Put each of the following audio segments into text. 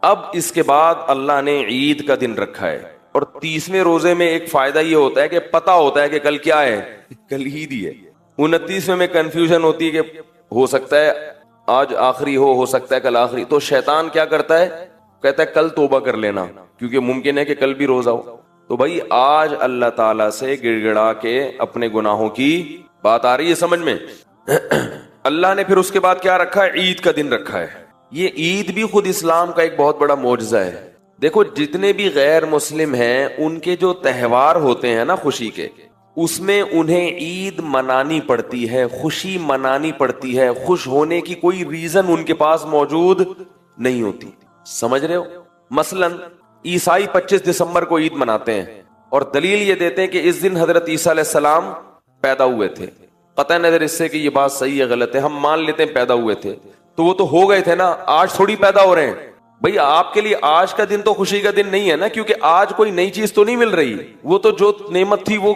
اب اس کے بعد اللہ نے عید کا دن رکھا ہے، اور 30ویں روزے میں ایک فائدہ یہ ہوتا ہے کہ پتہ ہوتا ہے کہ کل کیا ہے، کل عید ہی ہے۔ 29ویں میں کنفیوژن ہوتی ہے کہ ہو سکتا ہے آج آخری ہو سکتا ہے کل آخری، تو شیطان کیا کرتا ہے، کہتا ہے کل توبہ کر لینا کیونکہ ممکن ہے کہ کل بھی روزہ ہو۔ تو بھائی آج اللہ تعالیٰ سے گڑ گڑا کے اپنے گناہوں کی بات آ رہی ہے سمجھ میں۔ اللہ نے پھر اس کے بعد کیا رکھا ہے، عید کا دن رکھا ہے۔ یہ عید بھی خود اسلام کا ایک بہت بڑا معجزہ ہے۔ دیکھو جتنے بھی غیر مسلم ہیں ان کے جو تہوار ہوتے ہیں نا خوشی کے، اس میں انہیں عید منانی پڑتی ہے، خوشی منانی پڑتی ہے، خوش ہونے کی کوئی ریزن ان کے پاس موجود نہیں ہوتی، سمجھ رہے ہو؟ مثلا عیسائی 25 دسمبر کو عید مناتے ہیں، اور دلیل یہ دیتے ہیں کہ اس دن حضرت عیسیٰ علیہ السلام پیدا ہوئے تھے۔ قطع نظر اس سے کہ یہ بات صحیح ہے غلط ہے، ہم مان لیتے ہیں پیدا ہوئے تھے، تو وہ تو ہو گئے تھے نا، آج تھوڑی پیدا ہو رہے ہیں۔ بھئی آپ کے لیے آج کا دن تو خوشی کا دن نہیں ہے نا، کیونکہ آج کوئی نئی چیز تو نہیں مل رہی، وہ تو جو نعمت تھی وہ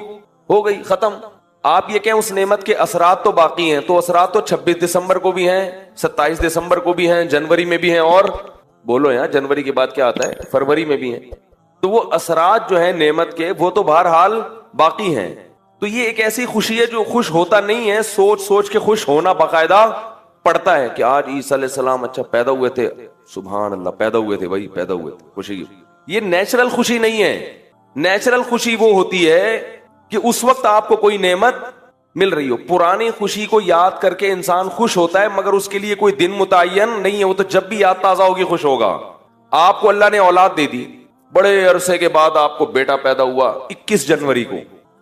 ہو گئی ختم۔ آپ یہ کہیں اس نعمت کے اثرات تو باقی ہیں، تو اثرات تو 26 دسمبر کو بھی ہیں، 27 دسمبر کو بھی ہیں، جنوری میں بھی ہیں، اور بولو یہاں جنوری کے بعد کیا آتا ہے، فروری میں بھی ہیں۔ تو وہ اثرات جو ہیں نعمت کے وہ تو بہرحال باقی ہیں۔ تو یہ ایک ایسی خوشی ہے جو خوش ہوتا نہیں ہے، سوچ سوچ کے خوش ہونا باقاعدہ پڑتا ہے کہ آج عیسیٰ علیہ السلام اچھا پیدا ہوئے تھے، سبحان اللہ پیدا ہوئے تھے بھائی، پیدا ہوئے تھے، خوشی۔ یہ نیچرل خوشی نہیں ہے۔ نیچرل خوشی وہ ہوتی ہے کہ اس وقت آپ کو کوئی نعمت مل رہی ہو۔ پرانی خوشی کو یاد کر کے انسان خوش ہوتا ہے، مگر اس کے لیے کوئی دن متعین نہیں ہے، وہ تو جب بھی یاد تازہ ہوگی خوش ہوگا۔ آپ کو اللہ نے اولاد دے دی، بڑے عرصے کے بعد آپ کو بیٹا پیدا ہوا 21 جنوری کو،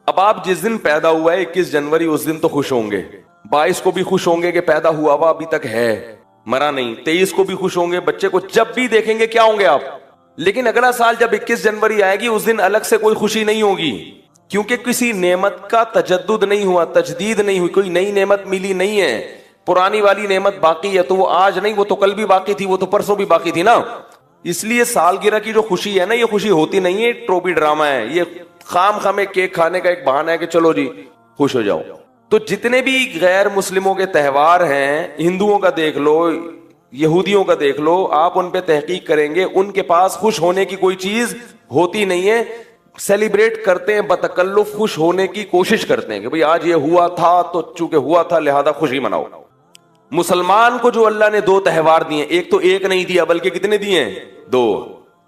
اب آپ جس دن پیدا ہوا ہے 21 جنوری، اس دن تو خوش ہوں گے، 22 کو بھی خوش ہوں گے کہ پیدا ہوا ہوا ابھی تک ہے، مرا نہیں، 23 کو بھی خوش ہوں گے بچے کو، جب بھی دیکھیں گے کیا ہوں گے آپ۔ لیکن اگلا سال جب 21 جنوری آئے گی اس دن الگ سے کوئی خوشی نہیں ہوگی، کیونکہ کسی نعمت کا تجدد نہیں ہوا، تجدید نہیں ہوئی، کوئی نئی نعمت ملی نہیں ہے، پرانی والی نعمت باقی ہے، تو وہ آج نہیں، وہ تو کل بھی باقی تھی، وہ تو پرسوں بھی باقی تھی نا۔ اس لیے سالگرہ کی جو خوشی ہے نا، یہ خوشی ہوتی نہیں ہے، ٹروپی ڈرامہ ہے، یہ خام خامے کیک کھانے کا ایک بہانہ ہے کہ چلو جی خوش ہو جاؤ۔ تو جتنے بھی غیر مسلموں کے تہوار ہیں، ہندوؤں کا دیکھ لو، یہودیوں کا دیکھ لو، آپ ان پہ تحقیق کریں گے ان کے پاس خوش ہونے کی کوئی چیز ہوتی نہیں ہے، سیلیبریٹ کرتے ہیں بتکلف، خوش ہونے کی کوشش کرتے ہیں کہ بھئی آج یہ ہوا تھا تو چونکہ ہوا تھا لہذا خوشی مناؤ۔ مسلمان کو جو اللہ نے 2 تہوار دیے، ایک تو ایک نہیں دیا بلکہ کتنے دیے ہیں، 2۔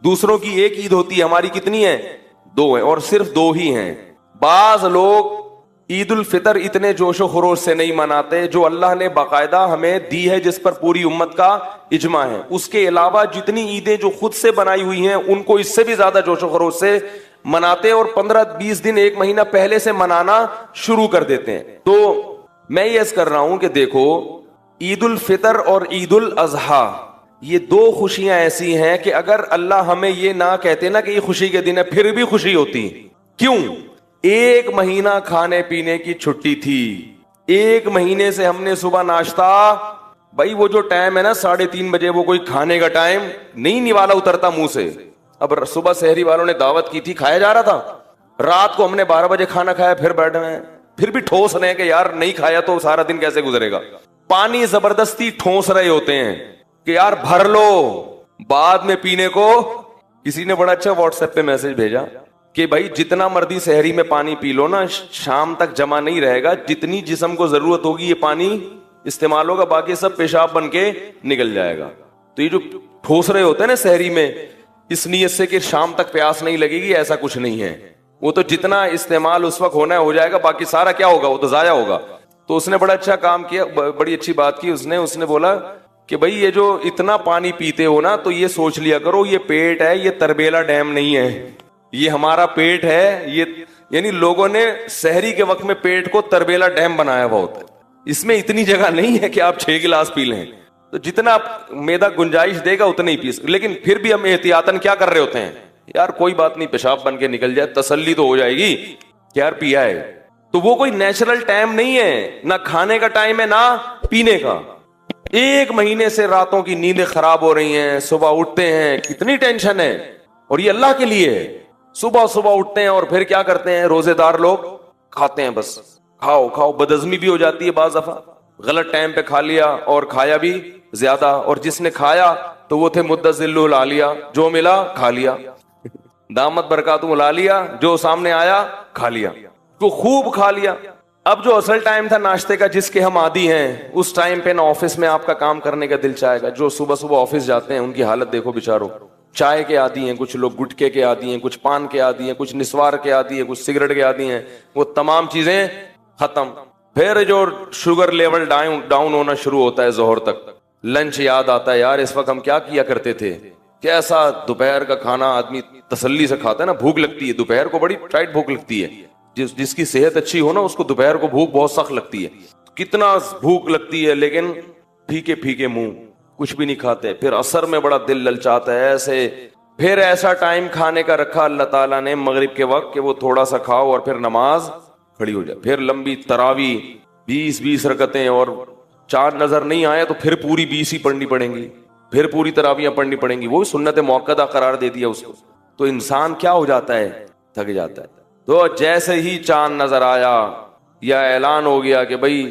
دوسروں کی ایک عید ہوتی ہے، ہماری کتنی ہے، 2 ہیں، اور صرف 2 ہی ہیں۔ بعض لوگ عید الفطر اتنے جوش و خروش سے نہیں مناتے جو اللہ نے باقاعدہ ہمیں دی ہے، جس پر پوری امت کا اجماع ہے۔ اس کے علاوہ جتنی عیدیں جو خود سے بنائی ہوئی ہیں ان کو اس سے بھی زیادہ جوش و خروش سے مناتے، اور 15-20 دن 1 مہینہ پہلے سے منانا شروع کر دیتے ہیں۔ تو میں یہ عرض کر رہا ہوں کہ دیکھو عید الفطر اور عید الاضحیٰ یہ 2 خوشیاں ایسی ہیں کہ اگر اللہ ہمیں یہ نہ کہتے نا کہ یہ خوشی کے دن ہے پھر بھی خوشی ہوتی۔ کیوں؟ 1 مہینہ کھانے پینے کی چھٹی تھی، 1 مہینے سے ہم نے صبح ناشتہ، بھائی وہ جو ٹائم ہے نا 3:30 بجے، وہ کوئی کھانے کا ٹائم نہیں، نوالا اترتا منہ سے۔ اب صبح سحری والوں نے دعوت کی تھی، کھایا جا رہا تھا، رات کو ہم نے 12 بجے کھانا کھایا، پھر بیٹھے ہیں، پھر بھی ٹھوس رہے ہیں کہ یار نہیں کھایا تو سارا دن کیسے گزرے گا۔ پانی زبردستی ٹھوس رہے ہوتے ہیں کہ یار بھر لو، بعد میں پینے کو۔ کسی نے بڑا اچھا واٹس ایپ پہ میسج بھیجا کہ بھائی جتنا مرضی سحری میں پانی پی لو نا، شام تک جمع نہیں رہے گا، جتنی جسم کو ضرورت ہوگی یہ پانی استعمال ہوگا، باقی سب پیشاب بن کے نکل جائے گا۔ تو یہ جو ٹھوس رہے ہوتے ہیں نا سحری میں، اس نیت سے کہ شام تک پیاس نہیں لگے گی، ایسا کچھ نہیں ہے، وہ تو جتنا استعمال اس وقت ہونا ہے ہو جائے گا، باقی سارا کیا ہوگا، وہ تو ضائع ہوگا۔ تو اس نے بڑا اچھا کام کیا، بڑی اچھی بات کی اس نے بولا کہ بھئی یہ جو اتنا پانی پیتے ہو نا تو یہ سوچ لیا کرو یہ پیٹ ہے، یہ تربیلا ڈیم نہیں ہے، یہ ہمارا پیٹ ہے، یہ یعنی لوگوں نے سحری کے وقت میں پیٹ کو تربیلا ڈیم بنایا ہوا ہوتا ہے، اس میں اتنی جگہ نہیں ہے کہ آپ 6 گلاس پی لیں، تو جتنا میدا گنجائش دے گا اتنا ہی پی، لیکن پھر بھی ہم احتیاطاً کیا کر رہے ہوتے ہیں، یار کوئی بات نہیں پیشاب بن کے نکل جائے، تسلی تو ہو جائے گی کہ یار پیا ہے۔ تو وہ کوئی نیچرل ٹائم نہیں ہے، نہ کھانے کا ٹائم ہے نہ پینے کا۔ 1 مہینے سے راتوں کی نیندیں خراب ہو رہی ہیں، صبح اٹھتے ہیں کتنی ٹینشن ہے، اور یہ اللہ کے لیے ہے۔ صبح اٹھتے ہیں اور پھر کیا کرتے ہیں، روزے دار لوگ کھاتے ہیں، بس کھاؤ، بدہضمی بھی ہو جاتی ہے بعض دفعہ، غلط ٹائم پہ کھا لیا اور کھایا بھی زیادہ, اور جس نے کھایا تو وہ تھے مدذل العالیہ, جو ملا کھا لیا, دامت برکاتہم العالیہ, جو سامنے آیا کھا لیا, تو خوب کھا لیا. اب جو اصل ٹائم تھا ناشتے کا جس کے ہم عادی ہیں, اس ٹائم پہ نہ آفس میں آپ کا کام کرنے کا دل چاہے گا. جو صبح صبح آفس جاتے ہیں ان کی حالت دیکھو بیچاروں, چائے کے عادی ہیں, کچھ لوگ گٹکے کے عادی ہیں, کچھ پان کے عادی ہیں, کچھ نسوار کے عادی ہیں, کچھ سگریٹ کے عادی ہیں, وہ تمام چیزیں ختم. پھر جو شوگر لیول ڈاؤن ہونا شروع ہوتا ہے ظہر تک, لنچ یاد آتا ہے, یار اس وقت ہم کیا کیا کرتے تھے, کیسا دوپہر کا کھانا آدمی تسلی سے کھاتا ہے نا, بھوک لگتی ہے دوپہر کو, بڑی ٹائٹ بھوک لگتی ہے. جس کی صحت اچھی ہو نا اس کو دوپہر کو بھوک بہت سخت لگتی ہے, کتنا بھوک لگتی ہے, لیکن پھیکے پھیکے منہ, کچھ بھی نہیں کھاتے. پھر عصر میں بڑا دل للچاتا ہے ایسے. پھر ایسا ٹائم کھانے کا رکھا اللہ تعالیٰ نے مغرب کے وقت کہ وہ تھوڑا سا کھاؤ اور پھر نماز کھڑی ہو جائے. پھر لمبی تراوی 20 رکعتیں, اور چاند نظر نہیں آئے تو پھر پوری 20 ہی پڑھنی پڑیں گی, پھر پوری تراویاں پڑھنی پڑیں گی. وہ سنت موقدہ قرار دے دیا اس کو. تو انسان کیا ہو جاتا ہے, تھک جاتا ہے. تو جیسے ہی چاند نظر آیا یا اعلان ہو گیا کہ بھئی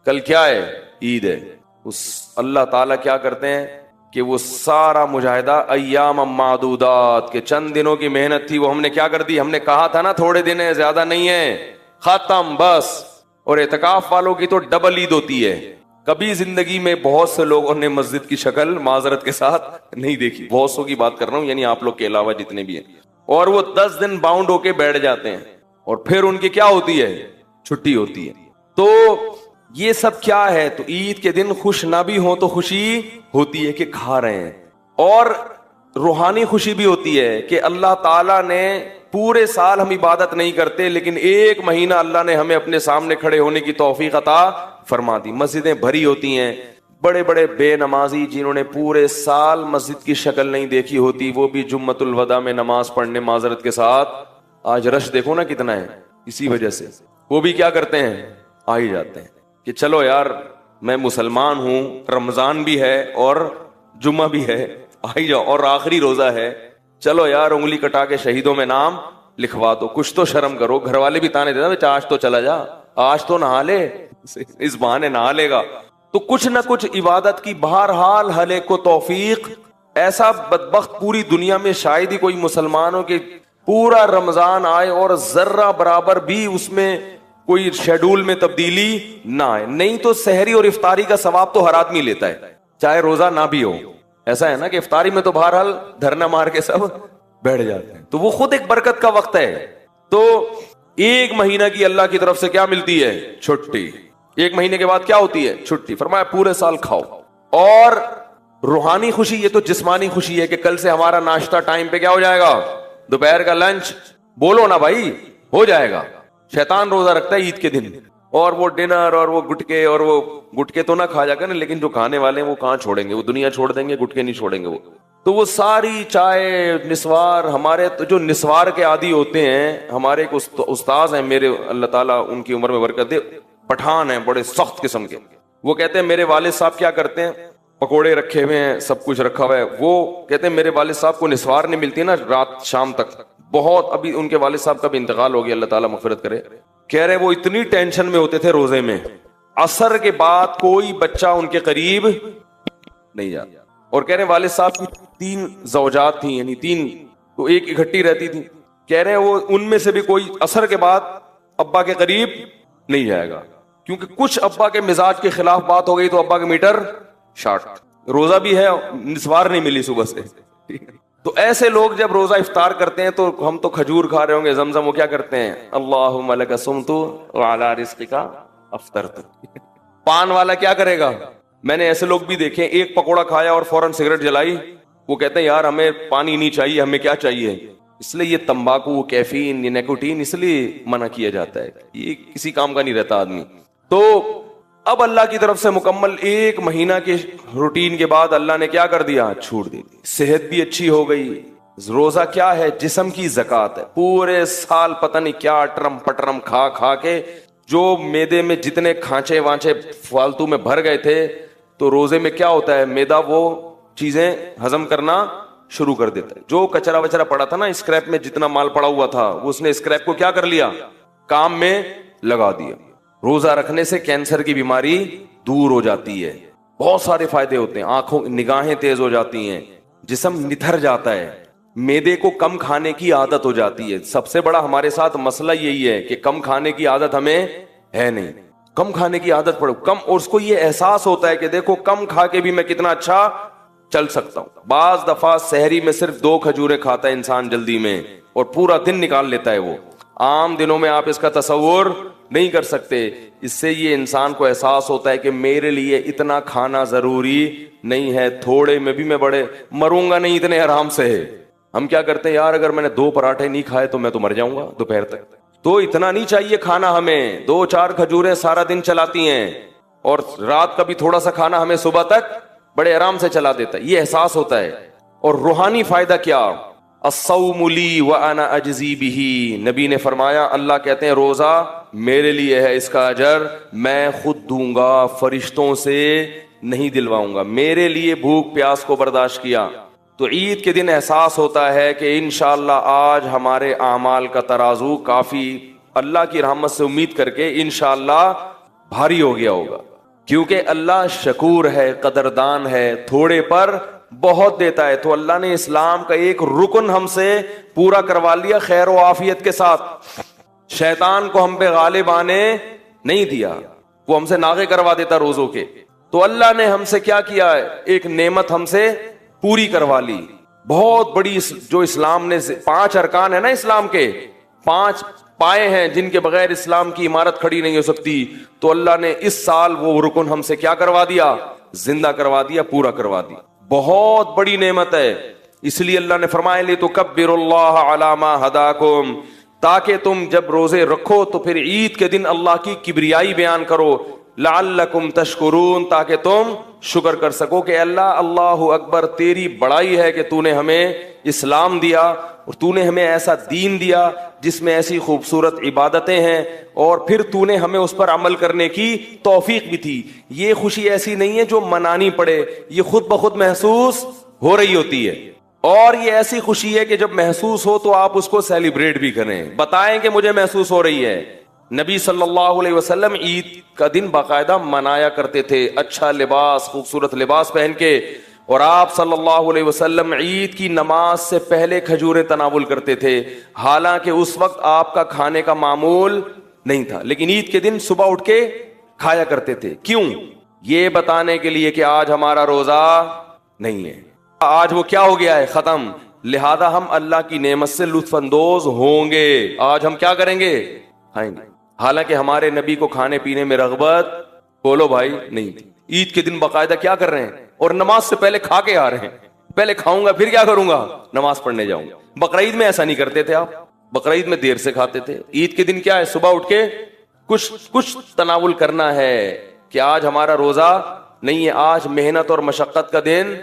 کل کیا ہے, عید ہے, اس اللہ تعالیٰ کیا کرتے ہیں کہ وہ سارا مجاہدہ ایام معدودات کے چند دنوں کی محنت تھی, وہ ہم نے کیا کر دی, ہم نے کہا تھا نا تھوڑے دن ہیں زیادہ نہیں ہے, ختم بس. اور اعتکاف والوں کی تو ڈبل عید ہوتی ہے. کبھی زندگی میں بہت سے لوگوں نے مسجد کی شکل معذرت کے ساتھ نہیں دیکھی, بہت سو کی بات کر رہا ہوں, یعنی آپ لوگ کے علاوہ جتنے بھی ہیں, اور وہ 10 دن باؤنڈ ہو کے بیٹھ جاتے ہیں, اور پھر ان کی کیا ہوتی ہے, چھٹی ہوتی ہے. تو یہ سب کیا ہے, تو عید کے دن خوش نہ بھی ہوں تو خوشی ہوتی ہے کہ کھا رہے ہیں, اور روحانی خوشی بھی ہوتی ہے کہ اللہ تعالیٰ نے پورے سال ہم عبادت نہیں کرتے, لیکن ایک مہینہ اللہ نے ہمیں اپنے سامنے کھڑے ہونے کی توفیق عطا فرما دی. مسجدیں بھری ہوتی ہیں, بڑے بڑے بے نمازی جنہوں نے پورے سال مسجد کی شکل نہیں دیکھی ہوتی, وہ بھی جمعۃ الوداع میں نماز پڑھنے معذرت کے ساتھ, آج رش دیکھو نا کتنا ہے, اسی وجہ سے وہ بھی کیا کرتے ہیں, آ ہی جاتے ہیں کہ چلو یار میں مسلمان ہوں, رمضان بھی ہے اور جمعہ بھی ہے, آ ہی جاؤ, اور آخری روزہ ہے, چلو یار انگلی کٹا کے شہیدوں میں نام لکھوا دو, کچھ تو شرم کرو. گھر والے بھی تانے دیتے, آج تو چلا جا, آج تو نہا لے, اس بہانے نہا لے گا. تو کچھ نہ کچھ عبادت کی بہرحال ہر ایک کو توفیق. ایسا بدبخت پوری دنیا میں شاید ہی کوئی مسلمانوں کے پورا رمضان آئے اور ذرہ برابر بھی اس میں کوئی شیڈول میں تبدیلی نہ آئے. نہیں تو سحری اور افطاری کا ثواب تو ہر آدمی لیتا ہے, چاہے روزہ نہ بھی ہو. ایسا ہے نا کہ افطاری میں تو بہرحال دھرنا مار کے سب بیٹھ جاتے ہیں, تو وہ خود ایک برکت کا وقت ہے. تو ایک مہینہ کی اللہ کی طرف سے کیا ملتی ہے, چھٹی. ایک مہینے کے بعد کیا ہوتی ہے, چھٹی. فرمایا پورے سال کھاؤ. اور روحانی خوشی, یہ تو جسمانی خوشی ہے کہ کل سے ہمارا ناشتہ ٹائم پہ کیا ہو جائے گا, دوپہر کا لنچ, بولو نا بھائی, ہو جائے گا. شیطان روزہ رکھتا ہے عید کے دن, اور وہ ڈنر اور وہ گٹکے, اور وہ گٹکے تو نہ کھا جا کر, لیکن جو کھانے والے ہیں وہ کہاں چھوڑیں گے, وہ دنیا چھوڑ دیں گے, گٹکے نہیں چھوڑیں گے وہ. تو وہ ساری چائے نسوار, ہمارے تو جو نسوار کے عادی ہوتے ہیں, ہمارے ایک استاذ ہیں میرے, اللہ تعالیٰ ان کی عمر میں برکت دے, پٹھان ہیں بڑے سخت قسم کے. وہ کہتے ہیں میرے والد صاحب کیا کرتے ہیں, پکوڑے رکھے ہوئے ہیں, سب کچھ رکھا ہوا ہے. وہ کہتے ہیں میرے والد صاحب کو نسوار نہیں ملتی نا رات شام تک, بہت, ابھی ان کے والد صاحب کا بھی انتقال ہو گیا, اللہ تعالیٰ مغفرت کرے. کہہ رہے وہ اتنی ٹینشن میں ہوتے تھے روزے میں, عصر کے بعد کوئی بچہ ان کے قریب نہیں جاتا. اور کہہ رہے والد صاحب کی 3 زوجات تھیں, یعنی 3, تو ایک اکٹھی رہتی تھی. کہہ رہے وہ ان میں سے بھی کوئی عصر کے بعد ابا کے قریب نہیں جائے گا, کیونکہ کچھ ابا کے مزاج کے خلاف بات ہو گئی تو ابا کا میٹر شارٹ. روزہ بھی ہے, نسوار نہیں ملی صبح سے. تو ایسے لوگ جب روزہ افطار کرتے ہیں تو ہم تو کھجور کھا رہے ہوں گے, زمزم, وہ کیا کرتے ہیں, اللہم لک صمت وعلی رزقک افطرت. پان والا کیا کرے گا, میں نے ایسے لوگ بھی دیکھے, ایک پکوڑا کھایا اور فوراً سگریٹ جلائی. وہ کہتے ہیں یار ہمیں پانی نہیں چاہیے, ہمیں کیا چاہیے. اس لیے یہ تمباکو, کیفین, یہ نیکوٹین اس لیے منع کیا جاتا ہے, یہ کسی کام کا نہیں رہتا آدمی. تو اب اللہ کی طرف سے مکمل 1 مہینہ کے روٹین کے بعد اللہ نے کیا کر دیا, چھوڑ دی. صحت بھی اچھی ہو گئی. روزہ کیا ہے, جسم کی زکات ہے. پورے سال پتہ نہیں کیا ٹرم پٹرم کھا کھا کے جو میدے میں جتنے کھانچے وانچے فالتو میں بھر گئے تھے, تو روزے میں کیا ہوتا ہے, میدا وہ چیزیں ہضم کرنا شروع کر دیتا ہے. جو کچرا وچرا پڑا تھا نا, اسکریپ میں جتنا مال پڑا ہوا تھا, وہ اس نے اسکریپ کو کیا کر لیا, کام میں لگا دیا. روزہ رکھنے سے کینسر کی بیماری دور ہو جاتی ہے, بہت سارے فائدے ہوتے ہیں. آنکھوں نگاہیں تیز ہو جاتی ہیں, جسم نتھر جاتا ہے, میدے کو کم کھانے کی عادت ہو جاتی ہے. سب سے بڑا ہمارے ساتھ مسئلہ یہی ہے کہ کم کھانے کی عادت ہمیں ہے نہیں. کم کھانے کی عادت پڑو کم, اور اس کو یہ احساس ہوتا ہے کہ دیکھو کم کھا کے بھی میں کتنا اچھا چل سکتا ہوں. بعض دفعہ سحری میں صرف 2 کھجوریں کھاتا ہے انسان جلدی میں, اور پورا دن نکال لیتا ہے. وہ عام دنوں میں آپ اس کا تصور نہیں کر سکتے. اس سے یہ انسان کو احساس ہوتا ہے کہ میرے لیے اتنا کھانا ضروری نہیں ہے, تھوڑے میں بھی میں بڑے مروں گا نہیں اتنے آرام سے. ہم کیا کرتے ہیں یار, اگر میں نے 2 پراٹھے نہیں کھائے تو میں تو مر جاؤں گا دوپہر تک. تو اتنا نہیں چاہیے کھانا ہمیں, 2-4 کھجوریں سارا دن چلاتی ہیں, اور رات کا بھی تھوڑا سا کھانا ہمیں صبح تک بڑے آرام سے چلا دیتا ہے. یہ احساس ہوتا ہے. اور روحانی فائدہ کیا, الصوم لی وانا اجزی بہ. نبی نے فرمایا, اللہ کہتے ہیں روزہ میرے لیے ہے, اس کا اجر میں خود دوں گا, فرشتوں سے نہیں دلواؤں گا. میرے لیے بھوک پیاس کو برداشت کیا. تو عید کے دن احساس ہوتا ہے کہ انشاءاللہ آج ہمارے اعمال کا ترازو کافی اللہ کی رحمت سے امید کر کے انشاءاللہ بھاری ہو گیا ہوگا, کیونکہ اللہ شکور ہے, قدردان ہے, تھوڑے پر بہت دیتا ہے. تو اللہ نے اسلام کا ایک رکن ہم سے پورا کروا لیا خیر و عافیت کے ساتھ. شیطان کو ہم پہ غالب آنے نہیں دیا, وہ ہم سے ناغے کروا دیتا روزوں کے. تو اللہ نے ہم سے کیا کیا ہے, ایک نعمت ہم سے پوری کروا لی بہت بڑی. جو اسلام نے 5 ارکان ہے نا اسلام کے, 5 پائے ہیں جن کے بغیر اسلام کی عمارت کھڑی نہیں ہو سکتی. تو اللہ نے اس سال وہ رکن ہم سے کیا کروا دیا, زندہ کروا دیا, پورا کروا دیا. بہت بڑی نعمت ہے. اس لیے اللہ نے فرمایا لِتُكَبِّرُوا اللَّهَ عَلَى مَا هَدَاكُمْ, تاکہ تم جب روزے رکھو تو پھر عید کے دن اللہ کی کبریائی بیان کرو. لعلکم تشکرون, تاکہ تم شکر کر سکو کہ اللہ اللہ اکبر, تیری بڑائی ہے کہ تو نے ہمیں اسلام دیا, اور تو نے ہمیں ایسا دین دیا جس میں ایسی خوبصورت عبادتیں ہیں, اور پھر تو نے ہمیں اس پر عمل کرنے کی توفیق بھی تھی. یہ خوشی ایسی نہیں ہے جو منانی پڑے, یہ خود بخود محسوس ہو رہی ہوتی ہے. اور یہ ایسی خوشی ہے کہ جب محسوس ہو تو آپ اس کو سیلیبریٹ بھی کریں, بتائیں کہ مجھے محسوس ہو رہی ہے. نبی صلی اللہ علیہ وسلم عید کا دن باقاعدہ منایا کرتے تھے, اچھا لباس, خوبصورت لباس پہن کے. اور آپ صلی اللہ علیہ وسلم عید کی نماز سے پہلے کھجوریں تناول کرتے تھے, حالانکہ اس وقت آپ کا کھانے کا معمول نہیں تھا, لیکن عید کے دن صبح اٹھ کے کھایا کرتے تھے. کیوں؟ یہ بتانے کے لیے کہ آج ہمارا روزہ نہیں ہے, آج وہ کیا ہو گیا ہے, ختم. لہذا ہم اللہ کی نعمت سے لطف اندوز ہوں گے. آج ہم کیا کریں گے, کھائیں گے. حالانکہ ہمارے نبی کو کھانے پینے میں رغبت بولو بھائی نہیں تھی. عید کے دن باقاعدہ کیا کر رہے ہیں, اور نماز سے پہلے کھا کے آ رہے ہیں. پہلے کھاؤں گا پھر کیا کروں گا, نماز پڑھنے جاؤں گا. بقرعید میں ایسا نہیں کرتے تھے آپ, بقرعید میں دیر سے کھاتے تھے. عید کے دن کیا ہے, صبح اٹھ کے کچھ تناول کرنا ہے کہ آج ہمارا روزہ نہیں ہے, آج محنت اور مشقت کا دن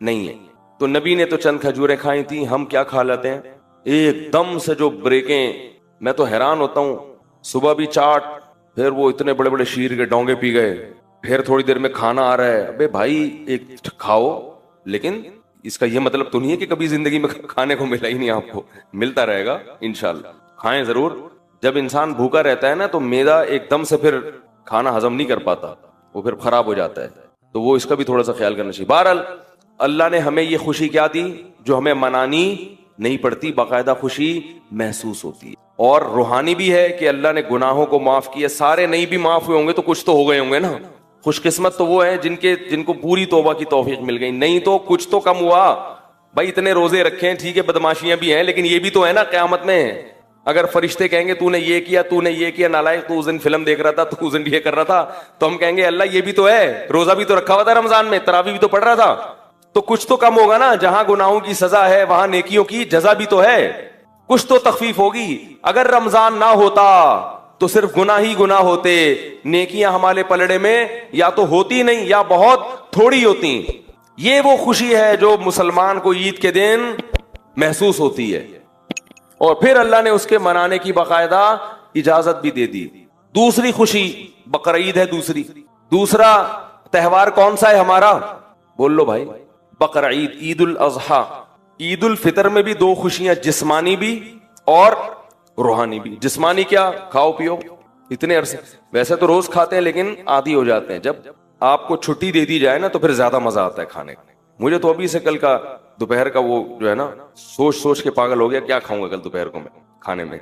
نہیں ہے. تو نبی نے تو چند کھجوریں کھائی تھیں, ہم کیا کھا لیتے ہیں ایک دم سے جو بریکیں. میں تو حیران ہوتا ہوں, صبح بھی چاٹ, پھر وہ اتنے بڑے بڑے شیر کے ڈونگے پی گئے, پھر تھوڑی دیر میں کھانا آ رہا ہے. ابے بھائی ایک کھاؤ, لیکن اس کا یہ مطلب تو نہیں ہے کہ کبھی زندگی میں کھانے کو ملا ہی نہیں, آپ کو ملتا رہے گا انشاءاللہ. کھائیں ضرور. جب انسان بھوکا رہتا ہے نا تو میدا ایک دم سے پھر کھانا ہضم نہیں کر پاتا, وہ پھر خراب ہو جاتا ہے. تو وہ اس کا بھی تھوڑا سا خیال کرنا چاہیے. بہرحال اللہ نے ہمیں یہ خوشی کیا دی جو ہمیں منانی نہیں پڑتی, باقاعدہ خوشی محسوس ہوتی ہے. اور روحانی بھی ہے کہ اللہ نے گناہوں کو معاف کیا. سارے نہیں بھی معاف ہوئے ہوں گے تو کچھ تو ہو گئے ہوں گے نا. خوش قسمت تو وہ ہیں جن کو پوری توبہ کی توفیق مل گئی, نہیں تو کچھ تو کم ہوا. بھائی اتنے روزے رکھے ہیں ٹھیک ہے, بدماشیاں بھی ہیں, لیکن یہ بھی تو ہے نا قیامت میں. اگر فرشتے کہیں گے تو نے یہ کیا, تو نے یہ کیا, نالائق تو اس دن فلم دیکھ رہا تھا, تو اس دن یہ کر رہا تھا, تو ہم کہیں گے اللہ یہ بھی تو ہے, روزہ بھی تو رکھا ہوا تھا رمضان میں, تراویح بھی تو پڑھ رہا تھا. تو کچھ تو کم ہوگا نا. جہاں گناہوں کی سزا ہے وہاں نیکیوں کی جزا بھی تو ہے, کچھ تو تخفیف ہوگی. اگر رمضان نہ ہوتا تو صرف گناہ ہی گناہ ہوتے, نیکیاں ہمارے پلڑے میں یا تو ہوتی نہیں یا بہت تھوڑی ہوتی. یہ وہ خوشی ہے جو مسلمان کو عید کے دن محسوس ہوتی ہے, اور پھر اللہ نے اس کے منانے کی باقاعدہ اجازت بھی دے دی. دوسری خوشی بقرعید ہے. دوسرا تہوار کون سا ہے ہمارا, بول لو بھائی, بقرعید, عید الاضحیٰ. عید الفطر میں بھی 2 خوشیاں, جسمانی بھی اور روحانی بھی. جسمانی کیا, کھاؤ پیو اتنے عرصے, ویسے تو روز کھاتے ہیں لیکن عادی ہو جاتے ہیں. جب آپ کو چھٹی دے دی جائے نا تو پھر زیادہ مزہ آتا ہے کھانے کا. مجھے تو ابھی سے کل کا دوپہر کا وہ جو ہے نا سوچ سوچ کے پاگل ہو گیا, کیا کھاؤں گا کل دوپہر کو میں کھانے میں.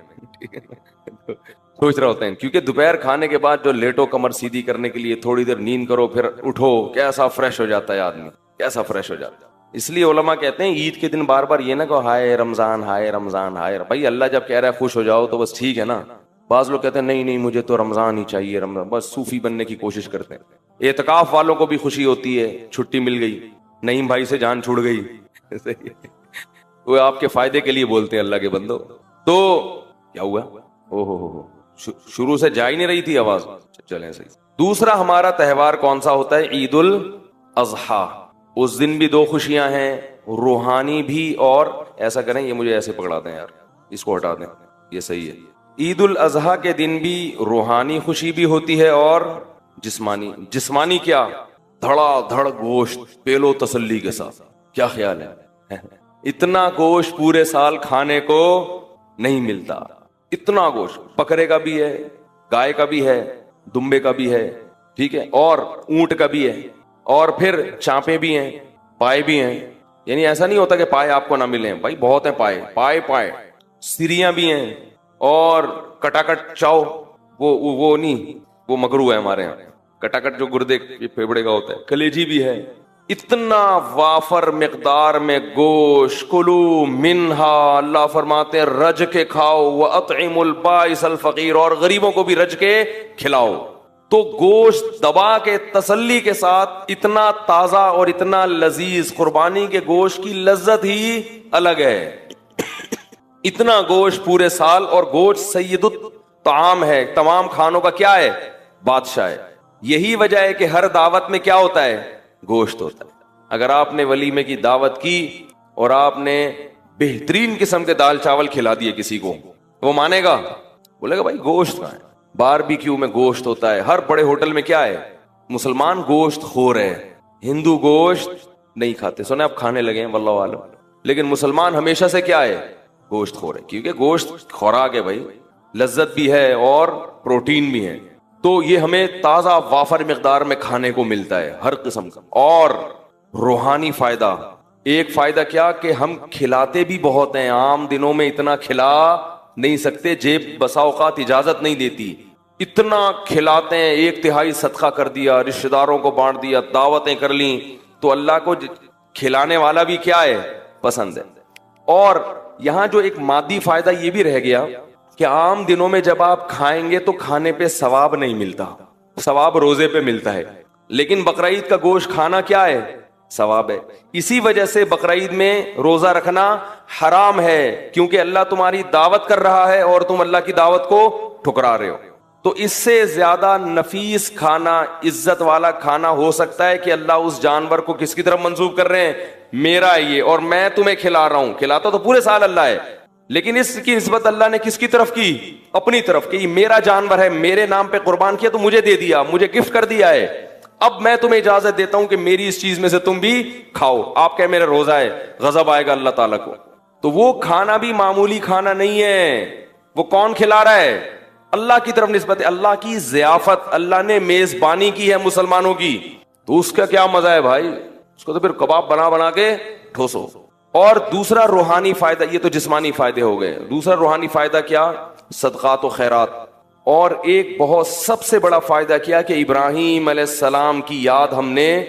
سوچ رہا ہوتا ہے کیونکہ دوپہر کھانے کے بعد جو لیٹو کمر سیدھی کرنے کے لیے تھوڑی دیر نیند کرو پھر اٹھو, کیسا فریش ہو جاتا ہے آدمی, کیسا فریش ہو جاتا ہے. اس لیے علماء کہتے ہیں عید کے دن بار بار یہ نہ کہ ہائے رمضان ہائے رمضان ہائے. بھائی اللہ جب کہہ رہا ہے خوش ہو جاؤ تو بس ٹھیک ہے نا. بعض لوگ کہتے ہیں نہیں نہیں مجھے تو رمضان ہی چاہیے, رمضان, بس صوفی بننے کی کوشش کرتے ہیں. اعتکاف والوں کو بھی خوشی ہوتی ہے, چھٹی مل گئی, نعیم بھائی سے جان چھوڑ گئی. وہ آپ کے فائدے کے لیے بولتے ہیں اللہ کے بندو. تو کیا ہوا, او ہو شروع سے جا ہی نہیں رہی تھی آواز, چلیں صحیح. دوسرا ہمارا تہوار کون سا ہوتا ہے, عید الاضحیٰ. اس دن بھی 2 خوشیاں ہیں, روحانی بھی, اور ایسا کریں یہ مجھے ایسے پکڑا دیں یار, اس کو ہٹا دیں, یہ صحیح ہے. عید الاضحیٰ کے دن بھی روحانی خوشی بھی ہوتی ہے اور جسمانی. جسمانی کیا, دھڑا دھڑ گوشت پیلو تسلی کے ساتھ. کیا خیال ہے, اتنا گوشت پورے سال کھانے کو نہیں ملتا. اتنا گوشت, بکرے کا بھی ہے, گائے کا بھی ہے, دمبے کا بھی ہے, ٹھیک ہے, اور اونٹ کا بھی ہے, اور پھر چانپے بھی ہیں, پائے بھی ہیں. یعنی ایسا نہیں ہوتا کہ پائے آپ کو نہ ملیں, بھائی بہت ہیں پائے, پائے سریاں بھی ہیں, اور کٹاکٹ چاؤ, وہ نہیں, وہ مکروہ ہے ہمارے یہاں. کٹاکٹ جو گردے پھیپڑے کا ہوتا ہے, کلیجی بھی ہے. اتنا وافر مقدار میں گوشت, کلو منہا, اللہ فرماتے ہیں رج کے کھاؤ, وَأَطْعِمُ الْبَائِسَ الْفَقِيرَ, اور غریبوں کو بھی رج کے کھلاؤ. تو گوشت دبا کے تسلی کے ساتھ اتنا تازہ اور اتنا لذیذ, قربانی کے گوشت کی لذت ہی الگ ہے. اتنا گوشت پورے سال, اور گوشت سید الطعام ہے, تمام کھانوں کا کیا ہے, بادشاہ ہے. یہی وجہ ہے کہ ہر دعوت میں کیا ہوتا ہے, گوشت ہوتا ہے. اگر آپ نے ولیمے کی دعوت کی اور آپ نے بہترین قسم کے دال چاول کھلا دیے کسی کو, وہ مانے گا, بولے گا بھائی گوشت کہاں ہے. باربیکیو میں گوشت ہوتا ہے, ہر بڑے ہوٹل میں کیا ہے, مسلمان گوشت خور ہے, ہندو گوشت نہیں کھاتے. سنے آپ کھانے لگے ہیں واللہ عالم, لیکن مسلمان ہمیشہ سے کیا ہے, گوشت خور ہے. کیونکہ گوشت خوراک ہے بھائی, لذت بھی ہے اور پروٹین بھی ہے. تو یہ ہمیں تازہ وافر مقدار میں کھانے کو ملتا ہے ہر قسم کا. اور روحانی فائدہ, ایک فائدہ کیا کہ ہم کھلاتے بھی بہت ہیں. عام دنوں میں اتنا کھلا نہیں سکتے, جیب بسا اوقات اجازت نہیں دیتی. اتنا کھلاتے ہیں, 1/3 صدقہ کر دیا, رشتہ داروں کو بانٹ دیا, دعوتیں کر لیں, تو اللہ کو کھلانے والا بھی کیا ہے, پسند ہے. اور یہاں جو ایک مادی فائدہ یہ بھی رہ گیا کہ عام دنوں میں جب آپ کھائیں گے تو کھانے پہ ثواب نہیں ملتا, ثواب روزے پہ ملتا ہے. لیکن بقرعید کا گوشت کھانا کیا ہے, ثواب ہے. اسی وجہ سے بقرعید میں روزہ رکھنا حرام ہے, کیونکہ اللہ تمہاری دعوت کر رہا ہے اور تم اللہ کی دعوت کو ٹھکرا رہے ہو. تو اس سے زیادہ نفیس کھانا, عزت والا کھانا ہو سکتا ہے کہ اللہ اس جانور کو کس کی طرف منسوب کر رہے ہیں, میرا ہے یہ, اور میں تمہیں کھلا رہا ہوں. کھلاتا تو پورے سال اللہ ہے, لیکن اس کی نسبت اللہ نے کس کی طرف کی, اپنی طرف, کہ یہ میرا جانور ہے, میرے نام پہ قربان کیا تو مجھے دے دیا, مجھے گفٹ کر دیا ہے. اب میں تمہیں اجازت دیتا ہوں کہ میری اس چیز میں سے تم بھی کھاؤ. آپ کہے میرا روزہ ہے, غضب آئے گا اللہ تعالیٰ کو. تو وہ کھانا بھی معمولی کھانا نہیں ہے. وہ کون کھلا رہا ہے, اللہ کی طرف نسبت ہے, اللہ کی ضیافت, اللہ نے میزبانی کی ہے مسلمانوں کی. تو اس کا کیا مزہ ہے بھائی, اس کو تو پھر کباب بنا بنا کے ٹھوسو. اور دوسرا روحانی فائدہ, یہ تو جسمانی فائدے ہو گئے. دوسرا روحانی فائدہ کیا, صدقات و خیرات. اور ایک بہت سب سے بڑا فائدہ کیا کہ ابراہیم علیہ السلام کی یاد ہم نے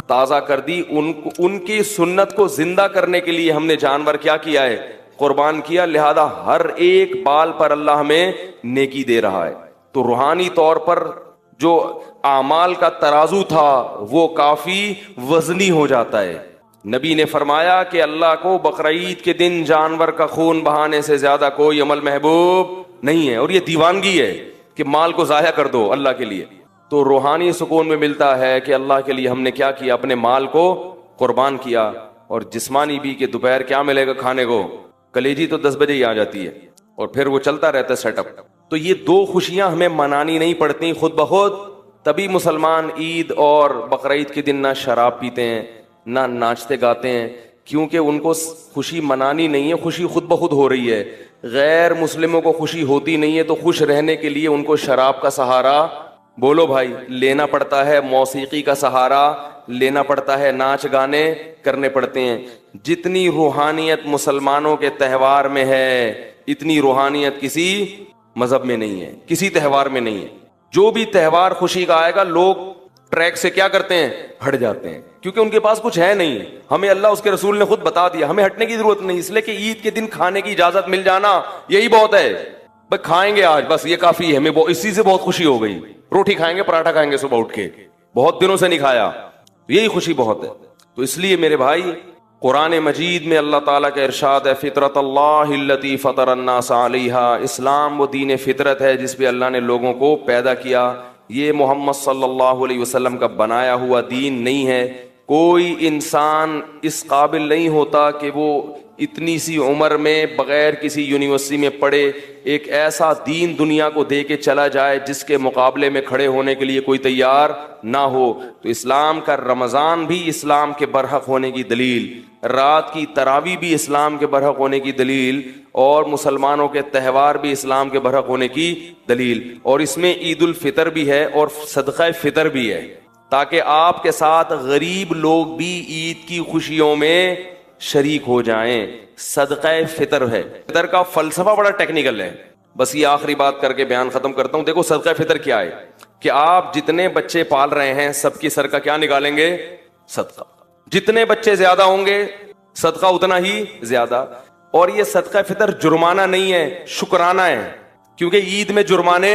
تازہ کر دی. ان کی سنت کو زندہ کرنے کے لیے ہم نے جانور کیا کیا ہے, قربان کیا. لہذا ہر ایک بال پر اللہ ہمیں نیکی دے رہا ہے. تو روحانی طور پر جو اعمال کا ترازو تھا وہ کافی وزنی ہو جاتا ہے. نبی نے فرمایا کہ اللہ کو بقرعید کے دن جانور کا خون بہانے سے زیادہ کوئی عمل محبوب نہیں ہے. اور یہ دیوانگی ہے کہ مال کو ضائع کر دو اللہ کے لیے. تو روحانی سکون میں ملتا ہے کہ اللہ کے لیے ہم نے کیا کیا, اپنے مال کو قربان کیا. اور جسمانی بھی کہ دوپہر کیا ملے گا کھانے کو, کلیجی تو 10 بجے ہی آ جاتی ہے, اور پھر وہ چلتا رہتا ہے سیٹ اپ. تو یہ 2 خوشیاں ہمیں منانی نہیں پڑتی خود بخود. تبھی مسلمان عید اور بقرعید کے دن نہ شراب پیتے ہیں, نہ ناچتے گاتے ہیں, کیونکہ ان کو خوشی منانی نہیں ہے, خوشی خود بخود ہو رہی ہے. غیر مسلموں کو خوشی ہوتی نہیں ہے, تو خوش رہنے کے لیے ان کو شراب کا سہارا بولو بھائی, لینا پڑتا ہے موسیقی کا سہارا, لینا پڑتا ہے ناچ گانے کرنے پڑتے ہیں. جتنی روحانیت مسلمانوں کے تہوار میں ہے اتنی روحانیت کسی مذہب میں نہیں ہے, کسی تہوار میں نہیں ہے. جو بھی تہوار خوشی کا آئے گا لوگ ٹریک سے کیا کرتے ہیں, ہٹ جاتے ہیں, کیونکہ ان کے پاس کچھ ہے نہیں. ہمیں اللہ اس کے رسول نے خود بتا دیا, ہمیں ہٹنے کی ضرورت نہیں, اس لیے کہ عید کے دن کھانے کی اجازت مل جانا یہی بہت ہے. بھائی کھائیں گے آج, بس یہ کافی ہے, ہمیں اسی سے بہت خوشی ہو گئی. روٹی کھائیں گے, پراٹھا کھائیں گے صبح اٹھ کے, بہت دنوں سے نہیں کھایا, یہی خوشی بہت ہے. تو اس لیے میرے بھائی قرآن مجید میں اللہ تعالیٰ کا ارشاد ہے, فطرت اللہ التی فطر الناس علیہا, اسلام وہ دین فطرت ہے جس پہ اللہ نے لوگوں کو پیدا کیا. یہ محمد صلی اللہ علیہ وسلم کا بنایا ہوا دین نہیں ہے. کوئی انسان اس قابل نہیں ہوتا کہ وہ اتنی سی عمر میں بغیر کسی یونیورسٹی میں پڑھے ایک ایسا دین دنیا کو دے کے چلا جائے جس کے مقابلے میں کھڑے ہونے کے لیے کوئی تیار نہ ہو. تو اسلام کا رمضان بھی اسلام کے برحق ہونے کی دلیل, رات کی تراویح بھی اسلام کے برحق ہونے کی دلیل, اور مسلمانوں کے تہوار بھی اسلام کے برحق ہونے کی دلیل. اور اس میں عید الفطر بھی ہے اور صدقہ فطر بھی ہے, تاکہ آپ کے ساتھ غریب لوگ بھی عید کی خوشیوں میں شریک ہو جائیں. صدقہ فطر ہے, فطر کا فلسفہ بڑا ٹیکنیکل ہے, بس یہ آخری بات کر کے بیان ختم کرتا ہوں. دیکھو صدقہ فطر کیا ہے کہ آپ جتنے بچے پال رہے ہیں سب کی سر کا کیا نکالیں گے, صدقہ. جتنے بچے زیادہ ہوں گے صدقہ اتنا ہی زیادہ. اور یہ صدقہ فطر جرمانہ نہیں ہے, شکرانہ ہے, کیونکہ عید میں جرمانے,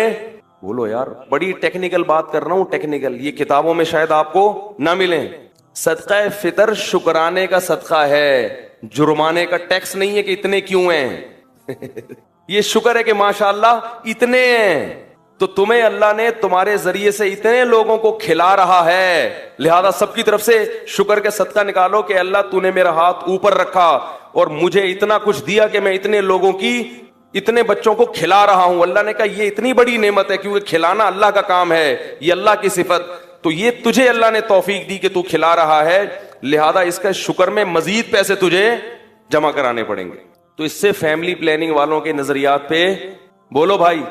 بولو یار بڑی ٹیکنیکل بات کر رہا ہوں, ٹیکنیکل, یہ کتابوں میں شاید آپ کو نہ ملیں. صدقہ فطر شکرانے کا صدقہ ہے, جرمانے کا ٹیکس نہیں ہے کہ اتنے کیوں ہیں. یہ شکر ہے کہ ماشاءاللہ اتنے ہیں, تو تمہیں اللہ نے تمہارے ذریعے سے اتنے لوگوں کو کھلا رہا ہے, لہذا سب کی طرف سے شکر کے صدقہ نکالو کہ اللہ تو نے میرا ہاتھ اوپر رکھا اور مجھے اتنا کچھ دیا کہ میں اتنے لوگوں کی, اتنے بچوں کو کھلا رہا ہوں. اللہ نے کہا یہ اتنی بڑی نعمت ہے, کیونکہ کھلانا اللہ کا کام ہے, یہ اللہ کی صفت, تو یہ تجھے اللہ نے توفیق دی کہ تو کھلا رہا ہے, لہذا اس کا شکر میں مزید پیسے تجھے جمع کرانے پڑیں گے. تو اس سے فیملی پلاننگ والوں کے نظریات پہ, بولو بھائی,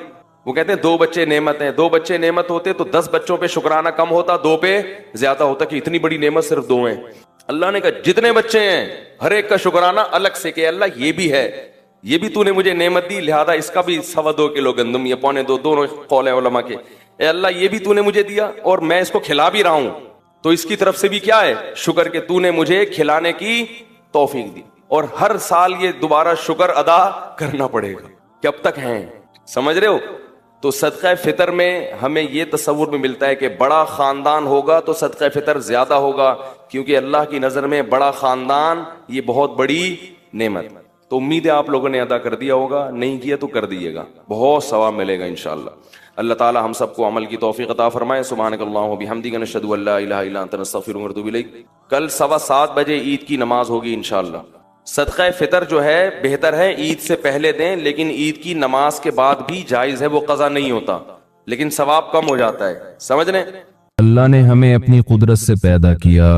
وہ کہتے ہیں 2 بچے نعمت ہیں, 2 بچے نعمت ہوتے تو 10 بچوں پہ شکرانہ کم ہوتا, 2 پہ زیادہ ہوتا, کہ اتنی بڑی نعمت صرف 2 ہیں. اللہ نے کہا جتنے بچے ہیں ہر ایک کا شکرانہ الگ سے, کہ اللہ یہ بھی ہے, یہ بھی تو نے مجھے نعمت دی, لہذا اس کا بھی 2.25 کلو گندم یا 2.25, دونوں قول ہیں علماء کے, اے اللہ یہ بھی تو نے مجھے دیا اور میں اس کو کھلا بھی رہا ہوں, تو اس کی طرف سے بھی کیا ہے شکر, کہ تو نے مجھے کھلانے کی توفیق دی. اور ہر سال یہ دوبارہ شکر ادا کرنا پڑے گا کہ اب تک ہیں, سمجھ رہے ہو. تو صدقہ فطر میں ہمیں یہ تصور میں ملتا ہے کہ بڑا خاندان ہوگا تو صدقہ فطر زیادہ ہوگا, کیونکہ اللہ کی نظر میں بڑا خاندان یہ بہت بڑی نعمت. تو امید ہے آپ لوگوں نے ادا کر دیا ہوگا, نہیں کیا تو کر دیجیے گا, بہت ثواب ملے گا انشاءاللہ. اللہ تعالی ہم سب کو عمل کی توفیق عطا فرمائے. سبحانک اللہم و بحمدک, نشہد ان لا الہ الا انت, نستغفرک ونتوب الیک. کل 7:15 بجے عید کی نماز ہوگی انشاءاللہ. صدقہ فطر جو ہے بہتر ہے عید سے پہلے دیں, لیکن عید کی نماز کے بعد بھی جائز ہے, وہ قضا نہیں ہوتا, لیکن ثواب کم ہو جاتا ہے, سمجھ رہے ہیں. اللہ نے ہمیں اپنی قدرت سے پیدا کیا.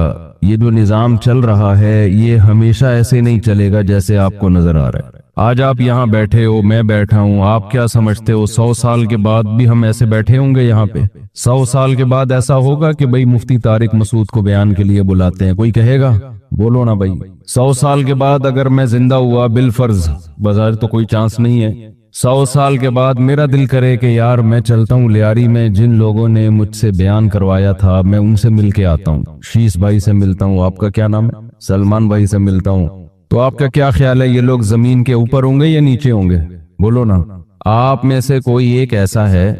یہ جو نظام چل رہا ہے یہ ہمیشہ ایسے نہیں چلے گا جیسے آپ کو نظر آ رہا ہے. آج آپ یہاں بیٹھے ہو, میں بیٹھا ہوں, آپ کیا سمجھتے ہو 100 سال کے بعد بھی ہم ایسے بیٹھے ہوں گے یہاں پہ؟ 100 سال کے بعد ایسا ہوگا کہ بھئی مفتی طارق مسعود کو بیان کے لیے بلاتے ہیں, کوئی کہے گا؟ بولو نا بھئی. 100 سال کے بعد اگر میں زندہ ہوا بالفرض, بظاہر تو کوئی چانس نہیں ہے, 100 سال کے بعد میرا دل کرے کہ یار میں چلتا ہوں لیاری میں, جن لوگوں نے مجھ سے بیان کروایا تھا میں ان سے مل کے آتا ہوں, شیش بھائی سے ملتا ہوں, آپ کا کیا نام ہے, سلمان بھائی سے ملتا ہوں, تو آپ کا کیا خیال ہے یہ لوگ زمین کے اوپر ہوں گے یا نیچے ہوں گے؟ بولو نا. آپ میں سے کوئی ایک ایسا ہے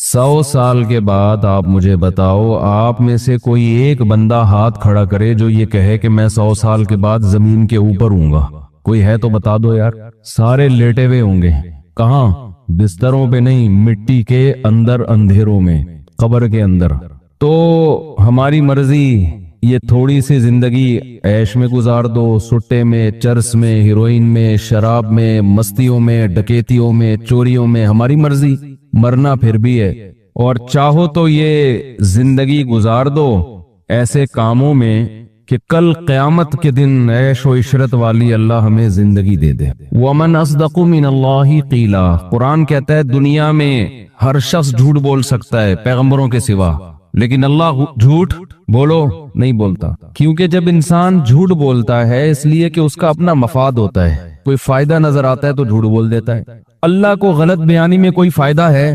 100 سال کے بعد, آپ مجھے بتاؤ, آپ میں سے کوئی ایک بندہ ہاتھ کھڑا کرے جو یہ کہے کہ میں 100 سال کے بعد زمین کے اوپر ہوں گا؟ کوئی ہے تو بتا دو یار. سارے لیٹے ہوئے ہوں گے. کہاں؟ بستروں پہ نہیں, مٹی کے اندر, اندھیروں میں, قبر کے اندر. تو ہماری مرضی, یہ تھوڑی سی زندگی عیش میں گزار دو, سٹے میں, چرس میں, ہیروئن میں, شراب میں, مستیوں میں, ڈکیتیوں میں, چوریوں میں, ہماری مرضی. مرنا پھر بھی ہے, اور چاہو تو یہ زندگی گزار دو ایسے کاموں میں کہ کل قیامت کے دن عیش و عشرت والی اللہ ہمیں زندگی دے دے. وَمَنْ أَصْدَقُ مِنَ اللَّهِ قِيلًا، قرآن کہتا ہے دنیا میں ہر شخص جھوٹ بول سکتا ہے پیغمبروں کے سوا، لیکن اللہ جھوٹ بولو نہیں بولتا. کیونکہ جب انسان جھوٹ بولتا ہے اس لیے کہ اس کا اپنا مفاد ہوتا ہے، کوئی فائدہ نظر آتا ہے تو جھوٹ بول دیتا ہے. اللہ کو غلط بیانی میں کوئی فائدہ ہے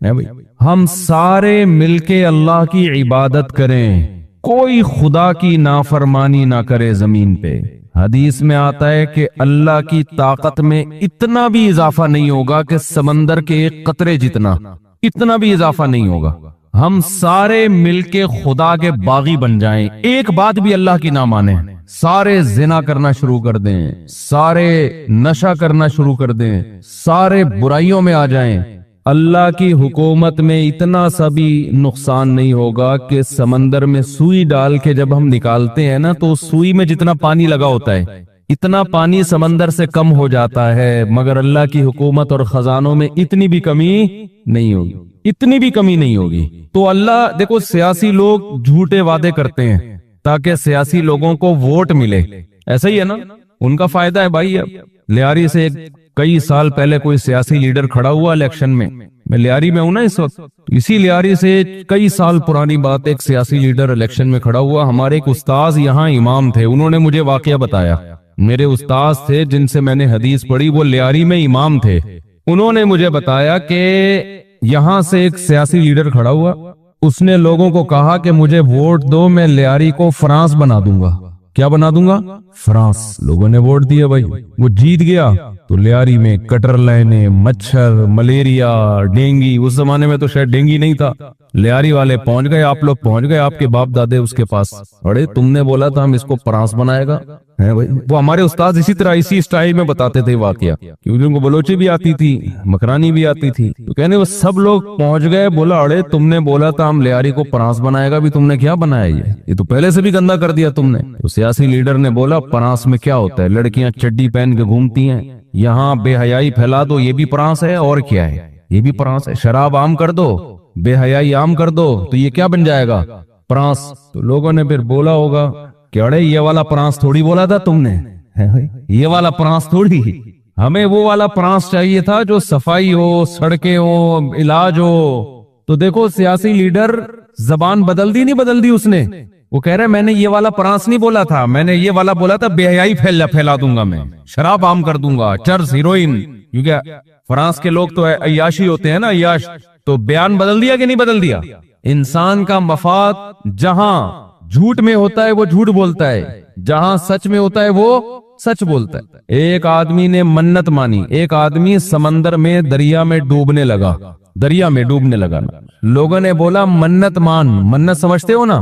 بھائی؟ ہم سارے مل کے اللہ کی عبادت کریں، کوئی خدا کی نافرمانی نہ کرے زمین پہ. حدیث میں آتا ہے کہ اللہ کی طاقت میں اتنا بھی اضافہ نہیں ہوگا کہ سمندر کے ایک قطرے جتنا، اتنا بھی اضافہ نہیں ہوگا. ہم سارے مل کے خدا کے باغی بن جائیں، ایک بات بھی اللہ کی نہ مانیں، سارے زنا کرنا شروع کر دیں، سارے نشہ کرنا شروع کر دیں، سارے برائیوں میں آ جائیں، اللہ کی حکومت میں اتنا سا بھی نقصان نہیں ہوگا کہ سمندر میں سوئی ڈال کے جب ہم نکالتے ہیں نا تو سوئی میں جتنا پانی لگا ہوتا ہے اتنا پانی سمندر سے کم ہو جاتا ہے، مگر اللہ کی حکومت اور خزانوں میں اتنی بھی کمی نہیں ہوگی، اتنی بھی کمی نہیں ہوگی. تو اللہ دیکھو سیاسی لوگ جھوٹے وعدے کرتے ہیں تاکہ سیاسی لوگوں کو ووٹ ملے، ایسا ہی ہے نا، ان کا فائدہ ہے بھائی. لیاری سے کئی سال پہلے کوئی سیاسی لیڈر کھڑا ہوا الیکشن میں لیاری میں ہوں نا اس وقت، اسی لیاری سے کئی سال پرانی بات، ایک سیاسی لیڈر الیکشن میں کھڑا ہوا. ہمارے ایک استاذ یہاں امام تھے، انہوں نے مجھے واقعہ بتایا، میرے استاذ تھے جن سے میں نے حدیث پڑھی، وہ لیاری میں امام تھے. انہوں نے مجھے بتایا کہ یہاں سے ایک سیاسی لیڈر کھڑا ہوا، اس نے لوگوں کو کہا کہ مجھے ووٹ دو، میں لیاری کو فرانس بنا دوں گا. کیا بنا دوں گا؟ فرانس. لوگوں نے ووٹ دیا بھائی، وہ جیت گیا تو لیاری میں کٹر لائنیں، مچھر، ملیریا، ڈینگی، اس زمانے میں تو شاید ڈینگی نہیں تھا. لیاری والے پہنچ گئے، آپ لوگ پہنچ گئے، آپ کے باپ دادے اس کے پاس، ارے تم نے بولا تھا ہم اس کو فرانس بنائے گا ہے بھائی. وہ ہمارے استاد اسی طرح اسی سٹائل میں بتاتے تھے واقعہ، کیونکہ ان کو بلوچی بھی آتی تھی، مکرانی بھی آتی تھی. تو کہنے وہ سب لوگ پہنچ گئے، بولا ارے تم نے بولا تھا ہم لیاری کو فرانس بنائے گا، بھی تم نے کیا بنایا؟ یہ تو پہلے سے بھی گندا کر دیا تم نے. تو سیاسی لیڈر نے بولا فرانس میں کیا ہوتا ہے، لڑکیاں چڈی پہن کے گھومتی ہیں، یہاں بے حیائی پھیلا دو، یہ بھی فرانس ہے، اور کیا ہے، یہ بھی فرانس ہے. شراب عام کر دو، بے حیائی عام کر دو، تو یہ کیا بن جائے گا؟ فرانس. تو لوگوں نے پھر بولا ہوگا کہ اڑے یہ والا فرانس تھوڑی بولا تھا تم نے، یہ والا فرانس تھوڑی، ہمیں وہ والا فرانس چاہیے تھا جو صفائی ہو، سڑکیں ہو، علاج ہو. تو دیکھو سیاسی لیڈر زبان بدل دی نہیں بدل دی اس نے، وہ کہہ رہے میں نے یہ والا فرانس نہیں بولا تھا، میں نے یہ والا بولا تھا بے حیائی پھیلا دوں گا، میں شراب عام کر دوں گا، چرس، ہیروئن. کیونکہ فرانس کے لوگ تو عیاشی ہوتے ہیں نا، عیاش. تو بیان بدل دیا کہ نہیں بدل دیا؟ انسان کا مفاد جہاں جھوٹ میں ہوتا ہے وہ جھوٹ بولتا ہے، جہاں سچ میں ہوتا ہے وہ سچ بولتا ہے. ایک آدمی نے منت مانی، ایک آدمی سمندر میں دریا میں ڈوبنے لگا، دریا میں ڈوبنے لگا. لوگوں نے بولا منت مان، منت سمجھتے ہو نا،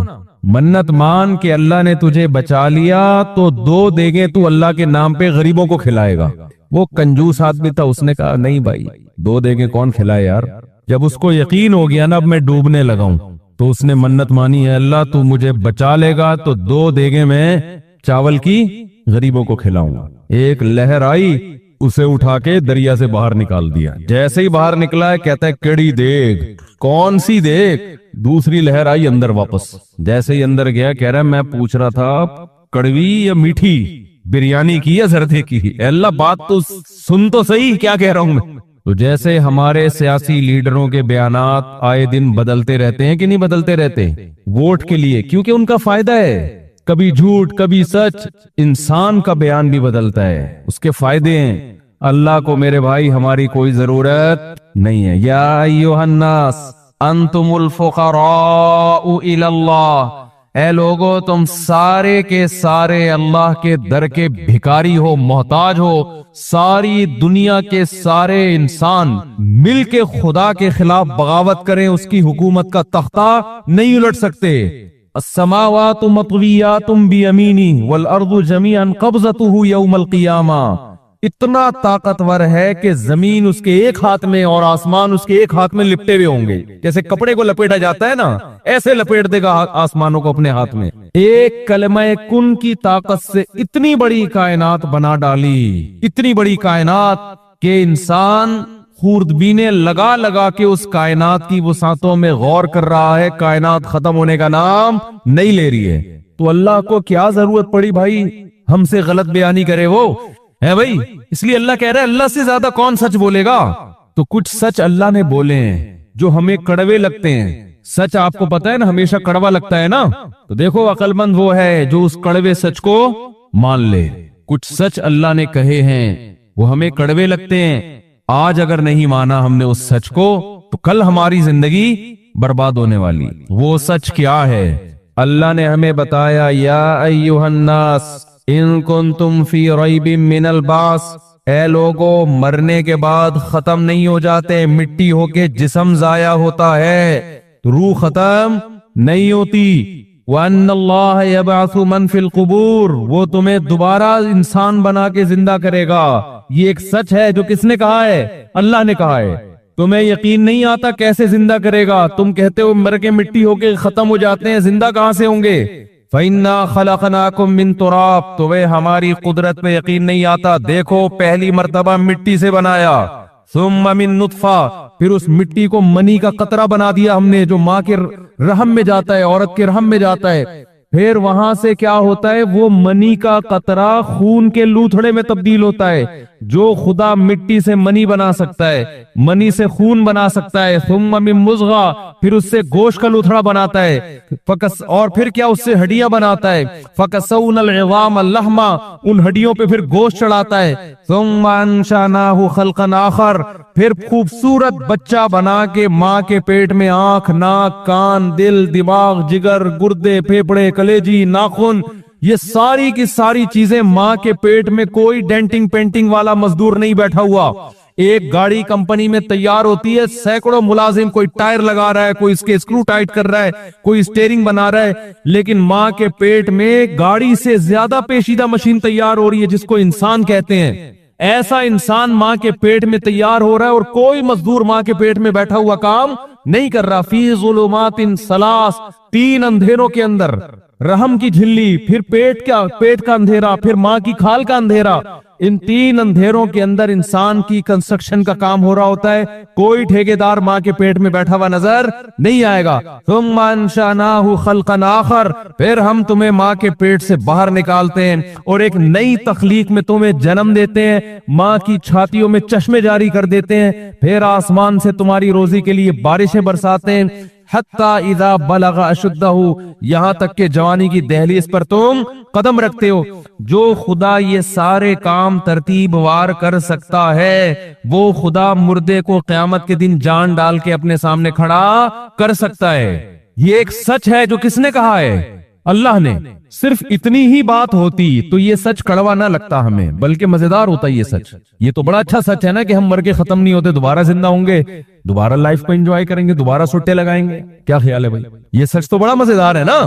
منت مان کہ اللہ نے تجھے بچا لیا تو 2 دیگیں تو اللہ کے نام پہ غریبوں کو کھلائے گا. وہ کنجوس آدمی تھا، اس نے کہا نہیں بھائی 2 دیگیں کون کھلائے یار. جب اس کو یقین ہو گیا نا اب میں ڈوبنے لگا ہوں، تو اس نے منت مانی ہے اللہ تو مجھے بچا لے گا تو 2 دیگیں میں چاول کی غریبوں کو کھلاؤں گا. ایک لہر آئی، اسے اٹھا کے دریا سے باہر نکال دیا. جیسے ہی باہر نکلا ہے کہتا ہے کیڑی دیگ، کون سی دیگ؟ دوسری لہر آئی اندر واپس. جیسے ہی اندر گیا کہہ رہا میں پوچھ رہا تھا کڑوی یا میٹھی، بریانی کی یا زردے کی؟ اے اللہ بات تو سن تو صحیح کیا کہہ رہا ہوں میں. تو جیسے ہمارے سیاسی لیڈروں کے بیانات آئے دن بدلتے رہتے ہیں کہ نہیں بدلتے رہتے ووٹ کے لیے، کیونکہ ان کا فائدہ ہے، کبھی جھوٹ کبھی سچ. انسان کا بیان بھی بدلتا ہے، اس کے فائدے ہیں. اللہ کو میرے بھائی ہماری کوئی ضرورت نہیں ہے. یا ایھا الناس انتم الفقراء الی اللہ، اے لوگو تم سارے کے سارے اللہ کے در کے بھکاری ہو، محتاج ہو. ساری دنیا کے سارے انسان مل کے خدا کے خلاف بغاوت کریں، اس کی حکومت کا تختہ نہیں الٹ سکتے. السماوات مطویات بیمینی والارض جمیعا قبضته یوم القیامہ. اتنا طاقتور ہے کہ زمین اس کے ایک ہاتھ میں اور آسمان اس کے ایک ہاتھ میں لپٹے ہوئے ہوں گے. جیسے کپڑے کو لپیٹا جاتا ہے نا، ایسے لپیٹ دے گا آسمانوں کو اپنے ہاتھ میں. ایک کلمہ کن کی طاقت سے اتنی بڑی کائنات بنا ڈالی، اتنی بڑی کائنات کہ انسان خوردبینیں لگا لگا کے اس کائنات کی وسعتوں میں غور کر رہا ہے. کائنات ختم ہونے کا نام نہیں لے رہی ہے. تو اللہ کو کیا ضرورت پڑی بھائی ہم سے غلط بیانی کرے وہ ہے بھائی. اس لیے اللہ کہہ رہا ہے اللہ سے زیادہ کون سچ بولے گا. تو کچھ سچ اللہ نے بولے ہیں جو ہمیں کڑوے لگتے ہیں. سچ آپ کو پتا ہے نا ہمیشہ کڑوا لگتا ہے نا. تو دیکھو عقل مند وہ ہے جو اس کڑوے سچ کو مان لے. کچھ سچ اللہ نے کہے ہیں وہ ہمیں کڑوے لگتے ہیں. آج اگر نہیں مانا ہم نے اس سچ کو تو کل ہماری زندگی برباد ہونے والی. وہ سچ کیا ہے؟ اللہ نے ہمیں بتایا یا ایھا الناس ان کنتم فی ریب من البعث. اے لوگو مرنے کے بعد ختم نہیں ہو جاتے. مٹی ہو کے جسم ضائع ہوتا ہے روح ختم نہیں ہوتی. وَأَنَّ اللَّهَ يَبْعَثُ مَنْ فِي الْقُبُورِ. وہ تمہیں دوبارہ انسان بنا کے زندہ کرے گا. یہ ایک سچ ہے جو کس نے کہا ہے؟ اللہ نے کہا ہے. تمہیں یقین نہیں آتا کیسے زندہ کرے گا؟ تم کہتے ہو مر کے مٹی ہو کے ختم ہو جاتے ہیں, زندہ کہاں سے ہوں گے؟ فَإِنَّا خَلَقْنَاكُم مِّن تُرَابٍ. تمہیں ہماری قدرت پہ یقین نہیں آتا. دیکھو پہلی مرتبہ مٹی سے بنایا. ثُمَّ مِن نُطْفَةٍ. پھر اس مٹی کو منی کا قطرہ بنا دیا ہم نے جو ماں کے رحم میں جاتا ہے, عورت کے رحم میں جاتا ہے. پھر وہاں سے کیا ہوتا ہے؟ وہ منی کا قطرہ خون کے لوتھڑے میں تبدیل ہوتا ہے. جو خدا مٹی سے منی بنا سکتا ہے, منی سے خون بنا سکتا ہے. ثم من مضغہ. پھر اس سے گوشت کا لوتھڑا بناتا ہے. اور پھر کیا اس سے ہڈیاں بناتا ہے. فکسونا العظام لحما. ان ہڈیوں پہ پھر گوشت چڑھاتا ہے. ثم انشأناه خلقا آخر. پھر خوبصورت بچہ بنا کے ماں کے پیٹ میں آنکھ, ناک, کان, دل, دماغ, جگر, گردے, پھیپڑے, کلیجی, ناخن, یہ ساری کی ساری چیزیں ماں کے پیٹ میں. کوئی ڈینٹنگ پینٹنگ والا مزدور نہیں بیٹھا ہوا. ایک گاڑی کمپنی میں تیار ہوتی ہے, سینکڑوں ملازم, کوئی ٹائر لگا رہا ہے, کوئی اس کے اسکرو ٹائٹ کر رہا ہے, کوئی اسٹیئرنگ بنا رہا ہے, لیکن ماں کے پیٹ میں گاڑی سے زیادہ پیچیدہ مشین تیار ہو رہی ہے جس کو انسان کہتے ہیں. ایسا انسان ماں کے پیٹ میں تیار ہو رہا ہے اور کوئی مزدور ماں کے پیٹ میں بیٹھا ہوا کام نہیں کر رہا. فی ظلمات ثلاث. 3 اندھیروں کے اندر. رحم کی جھلی, پھر پیٹ کا اندھیرا, پھر ماں کی کھال کا اندھیرا. ان 3 اندھیروں کے اندر انسان کی کنسٹرکشن کا کام ہو رہا ہوتا ہے. کوئی ٹھیکیدار ماں کے پیٹ میں بیٹھا ہوا نظر نہیں آئے گا. ثم انشأناه خلقا آخر. پھر ہم تمہیں ماں کے پیٹ سے باہر نکالتے ہیں اور ایک نئی تخلیق میں تمہیں جنم دیتے ہیں. ماں کی چھاتیوں میں چشمے جاری کر دیتے ہیں. پھر آسمان سے تمہاری روزی کے لیے بارشیں برساتے ہیں. حتی اذا بلغ اشدہ. یہاں تک کہ جوانی کی دہلیز پر تم قدم رکھتے ہو. جو خدا یہ سارے کام ترتیب وار کر سکتا ہے وہ خدا مردے کو قیامت کے دن جان ڈال کے اپنے سامنے کھڑا کر سکتا ہے. یہ ایک سچ ہے جو کس نے کہا ہے؟ اللہ نے. صرف اتنی ہی بات ہوتی تو یہ سچ کڑوا نہ لگتا ہمیں, بلکہ مزیدار ہوتا یہ سچ. یہ تو بڑا اچھا سچ ہے نا کہ ہم مر کے ختم نہیں ہوتے, دوبارہ زندہ ہوں گے, دوبارہ لائف کو انجوائے کریں گے, دوبارہ سٹے لگائیں گے. کیا خیال ہے بھائی؟ یہ سچ تو بڑا مزیدار ہے نا.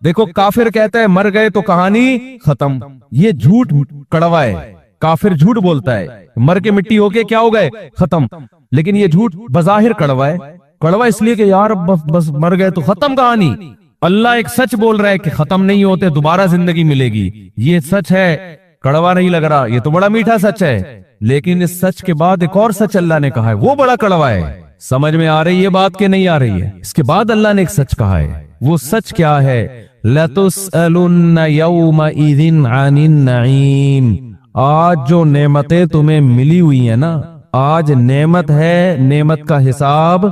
دیکھو کافر کہتا ہے مر گئے تو کہانی ختم. یہ جھوٹ کڑوا ہے. کافر جھوٹ بولتا ہے مر کے مٹی ہو کے کیا ہو گئے ختم. لیکن یہ جھوٹ بظاہر کڑوا ہے. کڑوا اس لیے کہ یار بس مر گئے تو ختم کہانی. اللہ ایک سچ بول رہا ہے کہ ختم نہیں ہوتے, دوبارہ زندگی ملے گی. یہ سچ ہے, کڑوا نہیں لگ رہا. یہ تو بڑا میٹھا سچ ہے. لیکن اس سچ کے بعد ایک اور سچ اللہ نے کہا ہے, وہ بڑا کڑوا ہے. سمجھ میں آ رہی ہے بات کہ نہیں آ رہی ہے؟ اس کے بعد اللہ نے ایک سچ کہا ہے. وہ سچ کیا ہے؟ لَتُسْأَلُنَّ يَوْمَئِذٍ عَنِ النَّعِيمِ. آج جو نعمتیں تمہیں ملی ہوئی ہیں نا, آج نعمت ہے, نعمت کا حساب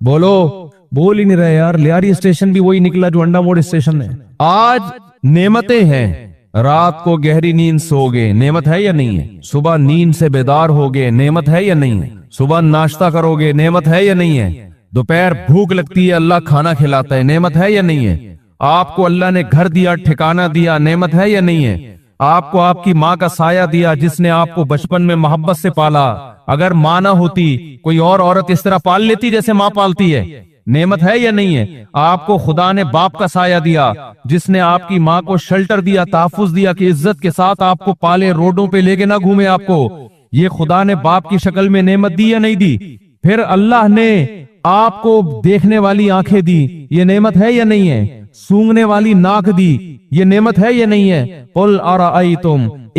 بولو. بول ہی نہیں رہے یار. لیاری اسٹیشن بھی وہی نکلا جو انڈا موڑ اسٹیشن ہے. آج نعمتیں ہیں. رات کو گہری نیند سو گے, نعمت ہے یا نہیں ہے؟ صبح نیند سے بیدار ہو گے, نعمت ہے یا نہیں ہے؟ صبح ناشتہ کرو گے, نعمت ہے یا نہیں ہے؟ دوپہر بھوک لگتی ہے, اللہ کھانا کھلاتا ہے, نعمت ہے یا نہیں ہے؟ آپ کو اللہ نے گھر دیا, ٹھکانہ دیا, نعمت ہے یا نہیں ہے؟ آپ کو آپ کی ماں کا سایہ دیا جس نے آپ کو بچپن میں محبت سے پالا. اگر ماں نہ ہوتی کوئی اور عورت اس طرح پال لیتی جیسے ماں پالتی ہے, نعمت ہے یا نہیں ہے؟ آپ کو خدا نے باپ کا سایہ دیا جس نے آپ کی ماں کو شیلٹر دیا, تحفظ دیا کہ عزت کے ساتھ آپ کو پالے, روڈوں پہ لے کے نہ گھومے آپ کو. یہ خدا نے باپ کی شکل میں نعمت دی یا نہیں دی؟ پھر اللہ نے آپ کو دیکھنے والی آنکھیں دی, یہ نعمت ہے یا نہیں ہے؟ سونگنے والی ناک دی, یہ نعمت ہے یا نہیں ہے؟ قل ارأیتم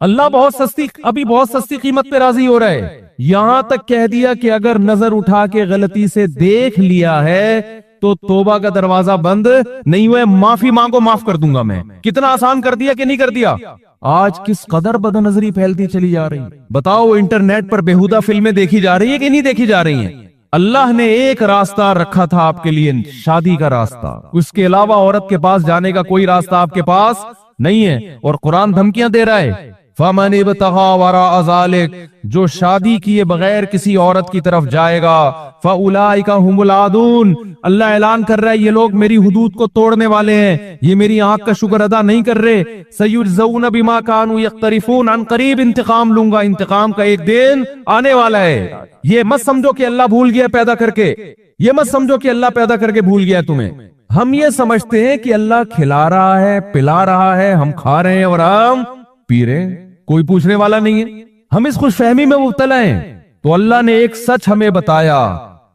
اللہ بہت سستی، ابھی بہت سستی قیمت پہ راضی ہو رہا ہے. یہاں تک کہہ دیا کہ اگر نظر اٹھا کے غلطی سے دیکھ لیا ہے تو توبہ کا دروازہ بند نہیں ہوا ہے، معافی مانگو معاف کر دوں گا میں. کتنا آسان کر دیا کہ نہیں کر دیا؟ آج کس قدر بد نظری پھیلتی چلی جا رہی. بتاؤ انٹرنیٹ پر بےہودہ فلمیں دیکھی جا رہی ہیں کہ نہیں دیکھی جا رہی ہیں؟ اللہ نے ایک راستہ رکھا تھا آپ کے لیے، شادی کا راستہ. اس کے علاوہ عورت کے پاس جانے کا کوئی راستہ آپ کے پاس نہیں ہے. اور قرآن دھمکیاں دے رہا ہے، فَمَنِ ابْتَغَىٰ وَرَاءَ ذَلِكَ، جو شادی کیے بغیر کسی عورت کی طرف جائے گا، فَأُولَٰئِكَ هُمُ الْعَادُونَ، اللہ اعلان کر رہا ہے یہ لوگ میری حدود کو توڑنے والے ہیں، یہ میری آنکھ کا شکر ادا نہیں کر رہے. سَيُجْزَوْنَ بِمَا كَانُوا يَقْتَرِفُونَ، عن قریب انتقام لوں گا، انتقام کا ایک دن آنے والا ہے. یہ مت سمجھو کہ اللہ بھول گیا پیدا کر کے، یہ مت سمجھو کہ اللہ پیدا کر کے بھول گیا تمہیں. ہم یہ سمجھتے ہیں کہ اللہ کھلا رہا ہے، پلا رہا ہے، ہم کھا رہے ہیں اور ہم پی رہے ہیں، کوئی پوچھنے والا نہیں ہے. ہم اس خوش فہمی میں مبتلا ہیں. تو اللہ نے ایک سچ ہمیں بتایا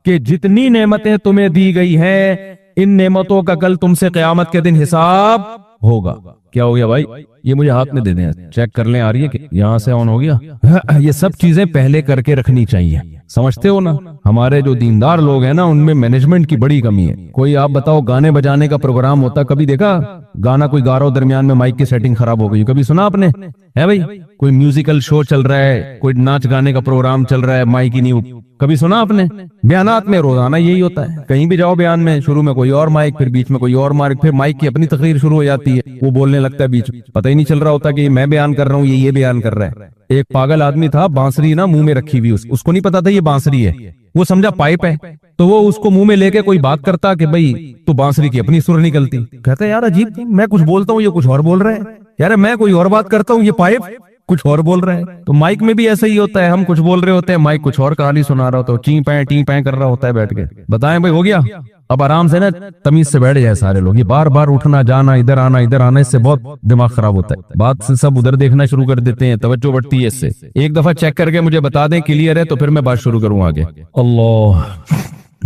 کہ جتنی نعمتیں تمہیں دی گئی ہیں، ان نعمتوں کا کل تم سے قیامت کے دن حساب ہوگا. کیا ہو گیا بھائی؟ یہ مجھے ہاتھ میں دے دیں، چیک کر لیں آ رہی ہے کہ یہاں سے آن ہو گیا. یہ سب چیزیں پہلے کر کے رکھنی چاہیے. سمجھتے ہو نا، ہمارے جو دیندار لوگ ہیں نا ان میں مینجمنٹ کی بڑی کمی ہے. کوئی آپ بتاؤ گانے بجانے کا پروگرام ہوتا، کبھی دیکھا گانا کوئی گا رہا ہو درمیان میں مائک کی سیٹنگ خراب ہو گئی، کبھی سنا آپ نے؟ ہے بھائی، کوئی میوزیکل شو چل رہا ہے، کوئی ناچ گانے کا پروگرام چل رہا ہے، مائک ہی نہیں، کبھی سنا آپ نے؟ بیانات میں روزانہ یہی ہوتا ہے. کہیں بھی جاؤ بیان میں شروع میں کوئی اور مائک، پھر بیچ میں کوئی اور مائک، پھر مائک کی اپنی تقریر شروع ہو جاتی ہے، وہ بولنے لگتا ہے بیچ میں، پتہ ہی نہیں چل رہا ہوتا کہ میں بیان کر رہا ہوں یہ بیان کر رہا ہے. ایک پاگل آدمی تھا، بانسری نا منہ میں رکھی ہوئی، اس کو نہیں پتا تھا یہ بانسری ہے، وہ سمجھا پائپ ہے، تو وہ اس کو منہ میں لے کے کوئی بات کرتا کہ بھائی تو بانسری کی اپنی سر نکلتی. کہتا ہے یار عجیب، میں کچھ بولتا ہوں یہ کچھ اور بول رہا ہے، یار میں کوئی اور بات کرتا ہوں یہ پائپ کچھ اور بول رہا ہے. تو مائک میں بھی ایسا ہی ہوتا ہے، ہم کچھ بول رہے ہوتے ہیں، مائک کچھ اور کہانی سنا رہا ہوتا ہے، چیں پائیں ٹیں پائیں کر رہا ہوتا ہے بیٹھ کے. بتائیں بھائی ہو گیا؟ اب آرام سے نا تمیز سے بیٹھ جائے سارے لوگ. یہ بار بار اٹھنا جانا، ادھر آنا، اس سے بہت دماغ خراب ہوتا ہے. بات سے سب ادھر دیکھنا شروع کر دیتے ہیں، توجہ بڑھتی ہے اس سے. ایک دفعہ چیک کر کے مجھے بتا دیں کلیئر ہے تو پھر میں بات شروع کروں آگے. اللہ،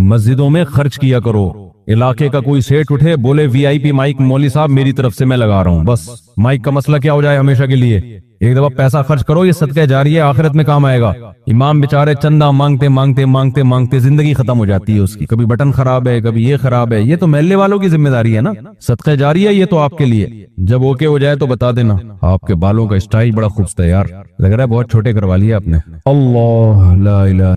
مسجدوں میں خرچ کیا کرو. علاقے کا کوئی سیٹ اٹھے بولے وی آئی پی مائک مولوی صاحب میری طرف سے میں لگا رہا ہوں، بس مائک کا مسئلہ کیا ہو جائے ہمیشہ کے لیے. ایک دفعہ پیسہ خرچ کرو، یہ صدقہ جاری ہے، آخرت میں کام آئے گا. امام بیچارے چندہ مانگتے مانگتے مانگتے مانگتے زندگی ختم ہو جاتی ہے اس کی. کبھی بٹن خراب ہے، کبھی یہ خراب ہے. یہ تو محلے والوں کی ذمہ داری ہے نا، صدقہ جاری ہے یہ تو آپ کے لیے. جب اوکے ہو جائے تو بتا دینا. آپ کے بالوں کا اسٹائل بڑا خوبصورت ہے یار، لگ رہا ہے بہت چھوٹے کروا لیے آپ نے. اللہ لا الہ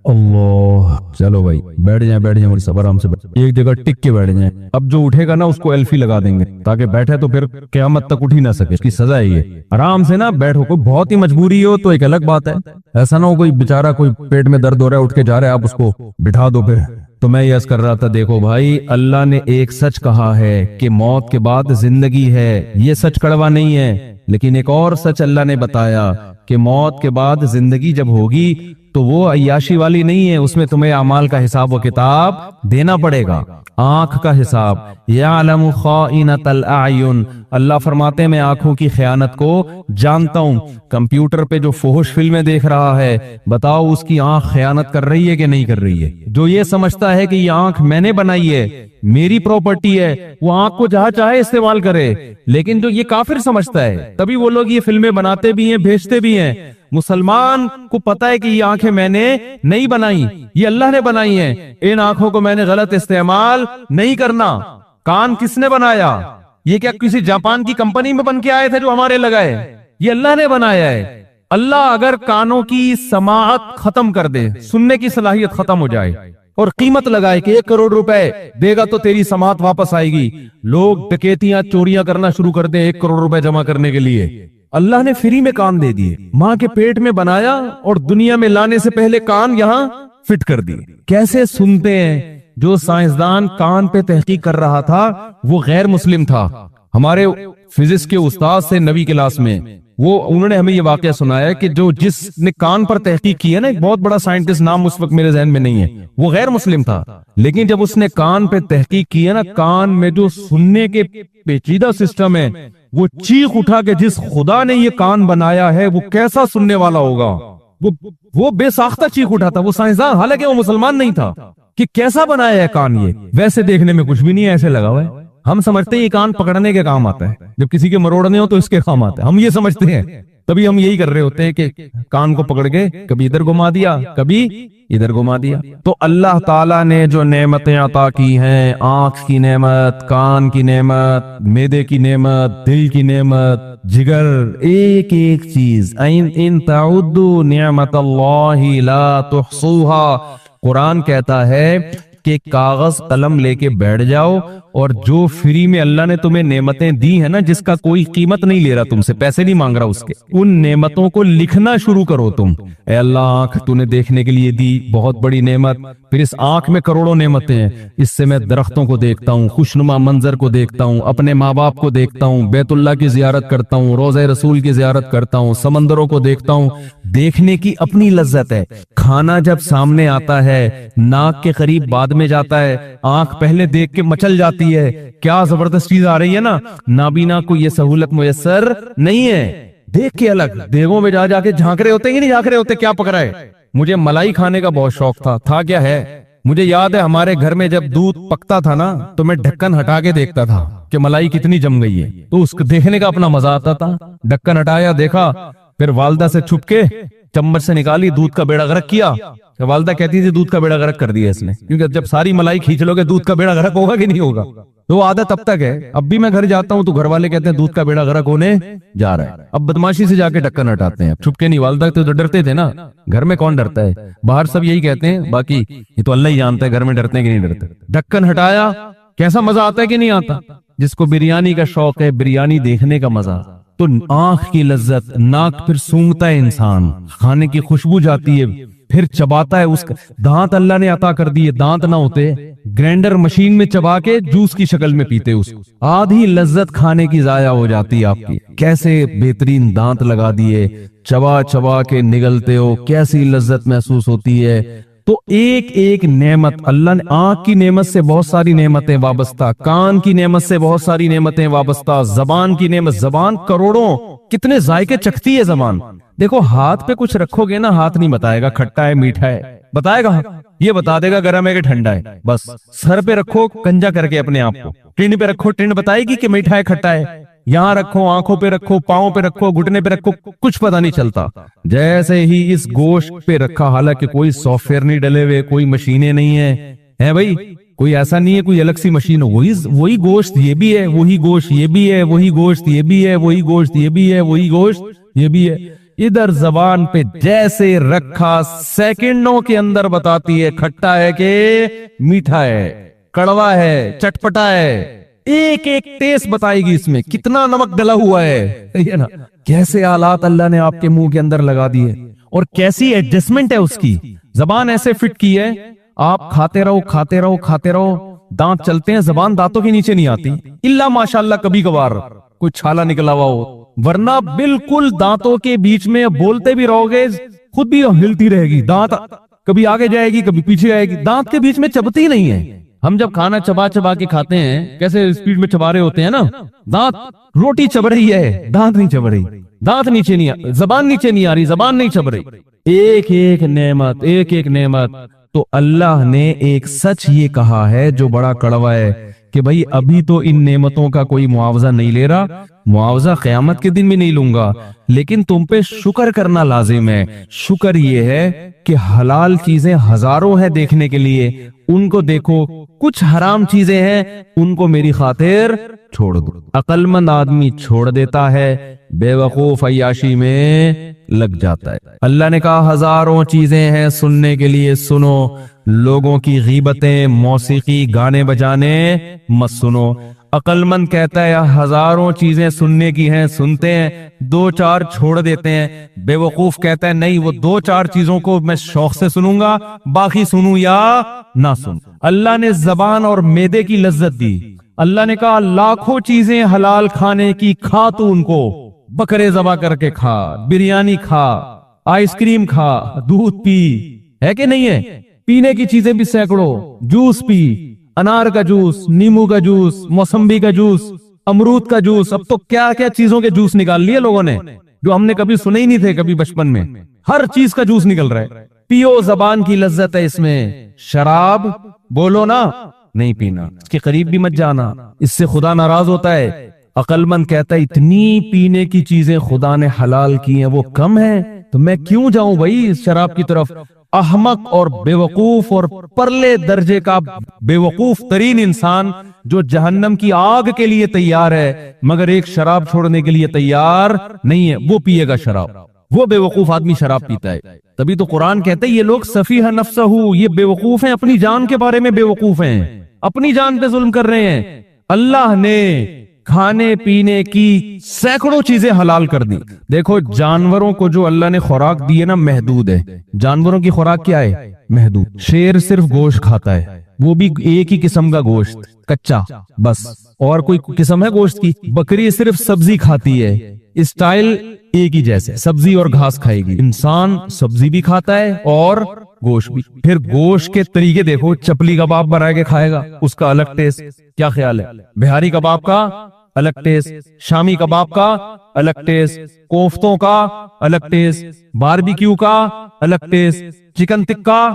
اللہ. چلو بھائی بیٹھ جائیں اور سب آرام سے ایک جگہ ٹک کے بیٹھ جائیں. اب جو اٹھے گا نا اس کو ایلفی لگا دیں گے تاکہ بیٹھے تو پھر قیامت تک اٹھ ہی نہ سکے، اس کی سزا ہے یہ. آرام سے نا بیٹھو. کوئی بہت ہی مجبوری ہو تو ایک الگ بات ہے، ایسا نہ ہو کوئی بےچارا کوئی پیٹ میں درد ہو رہا ہے اٹھ کے جا رہا ہے آپ اس کو بٹھا دو پھر. تو میں یہ عرض کر رہا تھا، دیکھو بھائی اللہ نے ایک سچ کہا ہے کہ موت کے بعد زندگی ہے، یہ سچ کڑوا نہیں ہے. لیکن ایک اور سچ اللہ نے بتایا کہ موت کے بعد زندگی جب ہوگی تو وہ عیاشی والی نہیں ہے، اس میں تمہیں اعمال کا حساب و کتاب دینا پڑے گا، آنکھ کا حساب. یعلم خائنۃ الاعین، اللہ فرماتے ہیں میں آنکھوں کی خیانت کو جانتا ہوں. کمپیوٹر پہ جو فحش فلمیں دیکھ رہا ہے بتاؤ اس کی آنکھ خیانت کر رہی ہے کہ نہیں کر رہی ہے؟ جو یہ سمجھتا ہے کہ یہ آنکھ میں نے بنائی ہے، میری پراپرٹی ہے، وہ آنکھ کو جہاں چاہے استعمال کرے. لیکن جو یہ کافر سمجھتا ہے، تبھی وہ لوگ یہ فلمیں بناتے بھی ہیں بھیجتے بھی ہیں. مسلمان کو پتا ہے کہ یہ آنکھیں میں نے نہیں بنائی، یہ اللہ نے بنائی ہیں. ان آنکھوں کو میں نے غلط استعمال نہیں کرنا. کان کس نے بنایا؟ یہ کیا کسی جاپان کی کمپنی میں بن کے آئے تھے جو ہمارے لگائے؟ یہ اللہ نے بنایا ہے. اللہ اگر کانوں کی سماعت ختم کر دے، سننے کی صلاحیت ختم ہو جائے اور قیمت لگائے کہ 1 کروڑ روپے دے گا تو تیری سماعت واپس آئے گی، لوگ ڈکیتیاں چوریاں کرنا شروع کر دیں 1 کروڑ روپے جمع کرنے کے لیے. اللہ نے فری میں کان دے دیے، ماں کے پیٹ میں بنایا اور دنیا میں لانے سے پہلے کان یہاں فٹ کر دیے. کیسے سنتے ہیں؟ جو سائنسدان کان پہ تحقیق کر رہا تھا وہ غیر مسلم تھا. ہمارے فزکس کے استاد سے نوی کلاس میں انہوں نے ہمیں یہ واقعہ سنایا کہ جس نے کان پر تحقیق کی ہے نا، ایک بہت بڑا سائنٹسٹ، نام اس وقت میرے ذہن میں نہیں ہے، وہ غیر مسلم تھا. لیکن جب اس نے کان پہ تحقیق کی ہے نا، کان میں جو سننے کے پیچیدہ سسٹم ہے، وہ چیخ اٹھا کہ جس خدا نے یہ کان بنایا ہے وہ کیسا سننے والا ہوگا. وہ بے ساختہ چیخ اٹھا تھا، وہ سائنسدان، حالانکہ وہ مسلمان نہیں تھا، کہ کیسا بنایا ہے کان یہ. ویسے دیکھنے میں کچھ بھی نہیں ہے، ایسے لگا ہوا ہے. ہم سمجھتے ہیں یہ کان پکڑنے کے کام آتا ہے، جب کسی کے مروڑنے ہو تو اس کے کام آتا ہے، ہم یہ سمجھتے ہیں، تبھی ہم یہی کر رہے ہوتے ہیں کہ کان کو پکڑ کے کبھی ادھر گھما دیا کبھی ادھر گھما دیا۔ تو اللہ تعالیٰ نے جو نعمتیں عطا کی ہیں، آنکھ کی نعمت، کان کی نعمت، معدے کی نعمت، دل کی نعمت، جگر، ایک ایک چیز، ان تعدوا نعمت اللہ لا تحصوها، قرآن کہتا ہے کہ کاغذ قلم لے کے بیٹھ جاؤ اور جو فری میں اللہ نے تمہیں نعمتیں دی ہیں نا، جس کا کوئی قیمت نہیں لے رہا تم سے، پیسے نہیں مانگ رہا اس کے، ان نعمتوں کو لکھنا شروع کرو تم۔ اے اللہ، آنکھ تو نے دیکھنے کے لیے دی، بہت بڑی نعمت، پھر اس آنکھ میں کروڑوں نعمتیں ہیں، اس سے میں درختوں کو دیکھتا ہوں، خوشنما منظر کو دیکھتا ہوں، اپنے ماں باپ کو دیکھتا ہوں، بیت اللہ کی زیارت کرتا ہوں، روضہ رسول کی زیارت کرتا ہوں، سمندروں کو دیکھتا ہوں۔ دیکھنے کی اپنی لذت ہے، کھانا جب سامنے آتا ہے ناک کے قریب بعد میں جاتا ہے، آنکھ پہلے دیکھ کے مچل جاتی ہے، کیا زبردست چیز آ رہی ہے نا، نابینا کو یہ سہولت میسر نہیں ہے، دیکھ کے الگ دیگوں میں جا کے جھانک رہے ہوتے ہیں کہ نہیں جھانک رہے ہوتے، کیا پک رہا ہے۔ مجھے ملائی کھانے کا بہت شوق تھا کیا ہے، مجھے یاد ہے ہمارے گھر میں جب دودھ پکتا تھا نا تو میں ڈھکن ہٹا کے دیکھتا تھا کہ ملائی کتنی جم گئی ہے، تو اس کو دیکھنے کا اپنا مزہ آتا تھا، ڈھکن ہٹایا دیکھا، پھر والدہ سے چھپ کے چمچ سے نکالی، دودھ کا بیڑا غرق کیا، والدہ کہتی تھی دودھ کا بیڑا غرق کر دیا اس نے، کیونکہ جب ساری ملائی کھینچ لو گے دودھ کا بیڑا غرق ہوگا کہ نہیں ہوگا، تو عادت اب تک ہے۔ اب بھی میں گھر جاتا ہوں تو گھر والے کہتے ہیں دودھ کا بیڑا غرق ہونے جا رہا ہے، اب بدماشی سے جا کے ڈھکن ہٹاتے ہیں، چھپ کے نہیں، والدہ تو ڈرتے تھے نا، گھر میں کون ڈرتا ہے، باہر سب یہی کہتے ہیں، باقی یہ تو اللہ ہی جانتا ہے گھر میں ڈرتے ہیں کہ نہیں ڈرتے۔ ڈھکن ہٹایا، کیسا مزہ آتا ہے کہ نہیں آتا، جس کو بریانی کا شوق ہے، بریانی دیکھنے کا مزہ، تو آنکھ کی لذت، ناک پھر سونگتا ہے انسان، کھانے کی خوشبو جاتی ہے، پھر چباتا ہے، اس کا دانت اللہ نے عطا کر دیے، دانت نہ ہوتے گرینڈر مشین میں چبا کے جوس کی شکل میں پیتے، اس آدھی لذت کھانے کی ضائع ہو جاتی ہے آپ کی۔ کیسے بہترین دانت لگا دیے، چبا چبا کے نگلتے ہو، کیسی لذت محسوس ہوتی ہے۔ تو ایک ایک نعمت اللہ نے، آنکھ کی نعمت سے بہت ساری نعمتیں وابستہ، کان کی نعمت سے بہت ساری نعمتیں وابستہ، زبان کی نعمت، زبان کروڑوں، کتنے ذائقے چکھتی ہے زبان۔ دیکھو ہاتھ پہ کچھ رکھو گے نا، ہاتھ نہیں بتائے گا کھٹا ہے میٹھا ہے، بتائے گا، یہ بتا دے گا گرم ہے کہ ٹھنڈا ہے، بس۔ سر پہ رکھو کنجا کر کے اپنے آپ کو، ٹنڈ پہ رکھو، ٹنڈ بتائے گی کہ میٹھا ہے کھٹا ہے، یہاں رکھو، آنکھوں پہ رکھو، پاؤں پہ رکھو، گھٹنے پہ رکھو، کچھ پتہ نہیں چلتا۔ جیسے ہی اس گوشت پہ رکھا، حالانکہ کوئی سافٹ ویئر نہیں ڈلے ہوئے، کوئی مشینیں نہیں ہیں بھائی، کوئی ایسا نہیں ہے کوئی الگ سی مشین ہو، وہی گوشت یہ بھی ہے، وہی گوشت یہ بھی ہے، وہی گوشت یہ بھی ہے، وہی گوشت یہ بھی ہے، وہی گوشت یہ بھی ہے، ادھر زبان پہ جیسے رکھا سیکنڈوں کے اندر بتاتی ہے کھٹا ہے کہ میٹھا ہے، کڑوا ہے، چٹپٹا ہے، ایک ایک ٹیسٹ بتائے گی، اس میں کتنا نمک ڈلا ہوا ہے نا، کیسے آلات اللہ نے آپ کے منہ کے اندر لگا دیے، اور کیسی ایڈجسٹمنٹ ہے اس کی، زبان ایسے فٹ کی ہے، آپ کھاتے رہو کھاتے رہو کھاتے رہو، دانت چلتے ہیں، زبان دانتوں کے نیچے نہیں آتی، الا ماشاءاللہ کبھی کبھار کوئی چھالا نکلا ہوا ہو، ورنہ بالکل دانتوں کے بیچ میں بولتے بھی رہو گے خود بھی ہلتی رہے گی، دانت کبھی آگے جائے گی کبھی پیچھے آئے گی، دانت کے بیچ میں چبتی نہیں ہے۔ ہم جب کھانا چبا چبا کے کھاتے ہیں کیسے اسپیڈ میں چبا رہے ہوتے ہیں نا، دانت، روٹی چب رہی ہے، دانت نہیں چب رہی، دانت نیچے نہیں، زبان نیچے نہیں آ رہی، زبان نہیں چب رہی، ایک ایک نعمت، ایک ایک نعمت۔ تو اللہ نے ایک سچ یہ کہا ہے جو بڑا کڑوا ہے کہ بھائی ابھی تو ان نعمتوں کا کوئی معاوضہ نہیں لے رہا، معاوضہ قیامت کے دن بھی نہیں لوں گا، لیکن تم پہ شکر کرنا لازم ہے۔ شکر یہ ہے کہ حلال چیزیں ہزاروں ہیں دیکھنے کے لیے، ان کو دیکھو، کچھ حرام چیزیں ہیں ان کو میری خاطر چھوڑ دو۔ عقل مند آدمی چھوڑ دیتا ہے، بے وقوف عیاشی میں لگ جاتا ہے۔ اللہ نے کہا ہزاروں چیزیں ہیں سننے کے لیے، سنو، لوگوں کی غیبتیں، موسیقی، گانے بجانے مت سنو۔ عقل مند کہتا ہے ہزاروں چیزیں سننے کی ہیں، سنتے ہیں، دو چار چھوڑ دیتے ہیں۔ بے وقوف کہتا ہے نہیں، وہ دو چار چیزوں کو میں شوق سے سنوں گا، باقی سنوں یا نہ سنوں۔ اللہ نے زبان اور معدے کی لذت دی، اللہ نے کہا لاکھوں چیزیں حلال کھانے کی، کھا تو ان کو، بکرے ذبح کر کے کھا، بریانی کھا، آئس کریم کھا، دودھ پی، ہے کہ نہیں ہے؟ پینے کی چیزیں بھی سینکڑوں، جوس پی، انار کا جوس، نیمو کا جوس، موسمبی کا جوس، امرود کا جوس، اب تو کیا کیا چیزوں کے جوس نکال لیے لوگوں نے جو ہم نے کبھی سنے ہی نہیں تھے کبھی بچپن میں، ہر چیز کا جوس نکل رہا ہے۔ پیو، زبان کی لذت ہے اس میں۔ شراب بولو نا، نہیں پینا, اس کے قریب بھی مت جانا, اس سے خدا ناراض ہوتا ہے. عقل مند کہتا ہے اتنی پینے کی چیزیں خدا نے حلال کی ہیں وہ کم ہیں, تو میں کیوں جاؤں بھائی اس شراب کی طرف. احمق اور بے وقوف اور پرلے درجے کا بے وقوف ترین انسان جو جہنم کی آگ کے لیے تیار ہے مگر ایک شراب چھوڑنے کے لیے تیار نہیں ہے, وہ پیے گا شراب. وہ بے وقوف آدمی شراب پیتا ہے. تبھی تو قرآن کہتا ہے یہ لوگ سفیہ نفسہ, یہ بے وقوف ہیں, اپنی جان کے بارے میں بے وقوف ہیں, اپنی جان پہ ظلم کر رہے ہیں. اللہ نے کھانے پینے کی سینکڑوں چیزیں حلال کر دی. دیکھو جانوروں کو جو اللہ نے خوراک دی ہے نا محدود ہے. جانوروں کی خوراک کیا ہے؟ محدود. شیر صرف گوشت کھاتا ہے, وہ بھی ایک ہی قسم کا گوشت کچا بس, اور کوئی قسم ہے گوشت کی. بکری صرف سبزی کھاتی ہے, اسٹائل ایک ہی جیسے, سبزی اور گھاس کھائے گی. انسان سبزی بھی کھاتا ہے اور گوشت بھی. پھر گوشت کے طریقے دیکھو, چپلی کباب بنا کے کھائے گا, اس کا الگ ٹیسٹ. کیا خیال ہے؟ بہاری کباب کا الگ ٹیسٹ, شامی کباب کا الگ ٹیسٹ, کوفتوں کا الگ ٹیسٹ, باربیکیو کا الگ ٹیسٹ, چکن ٹکا.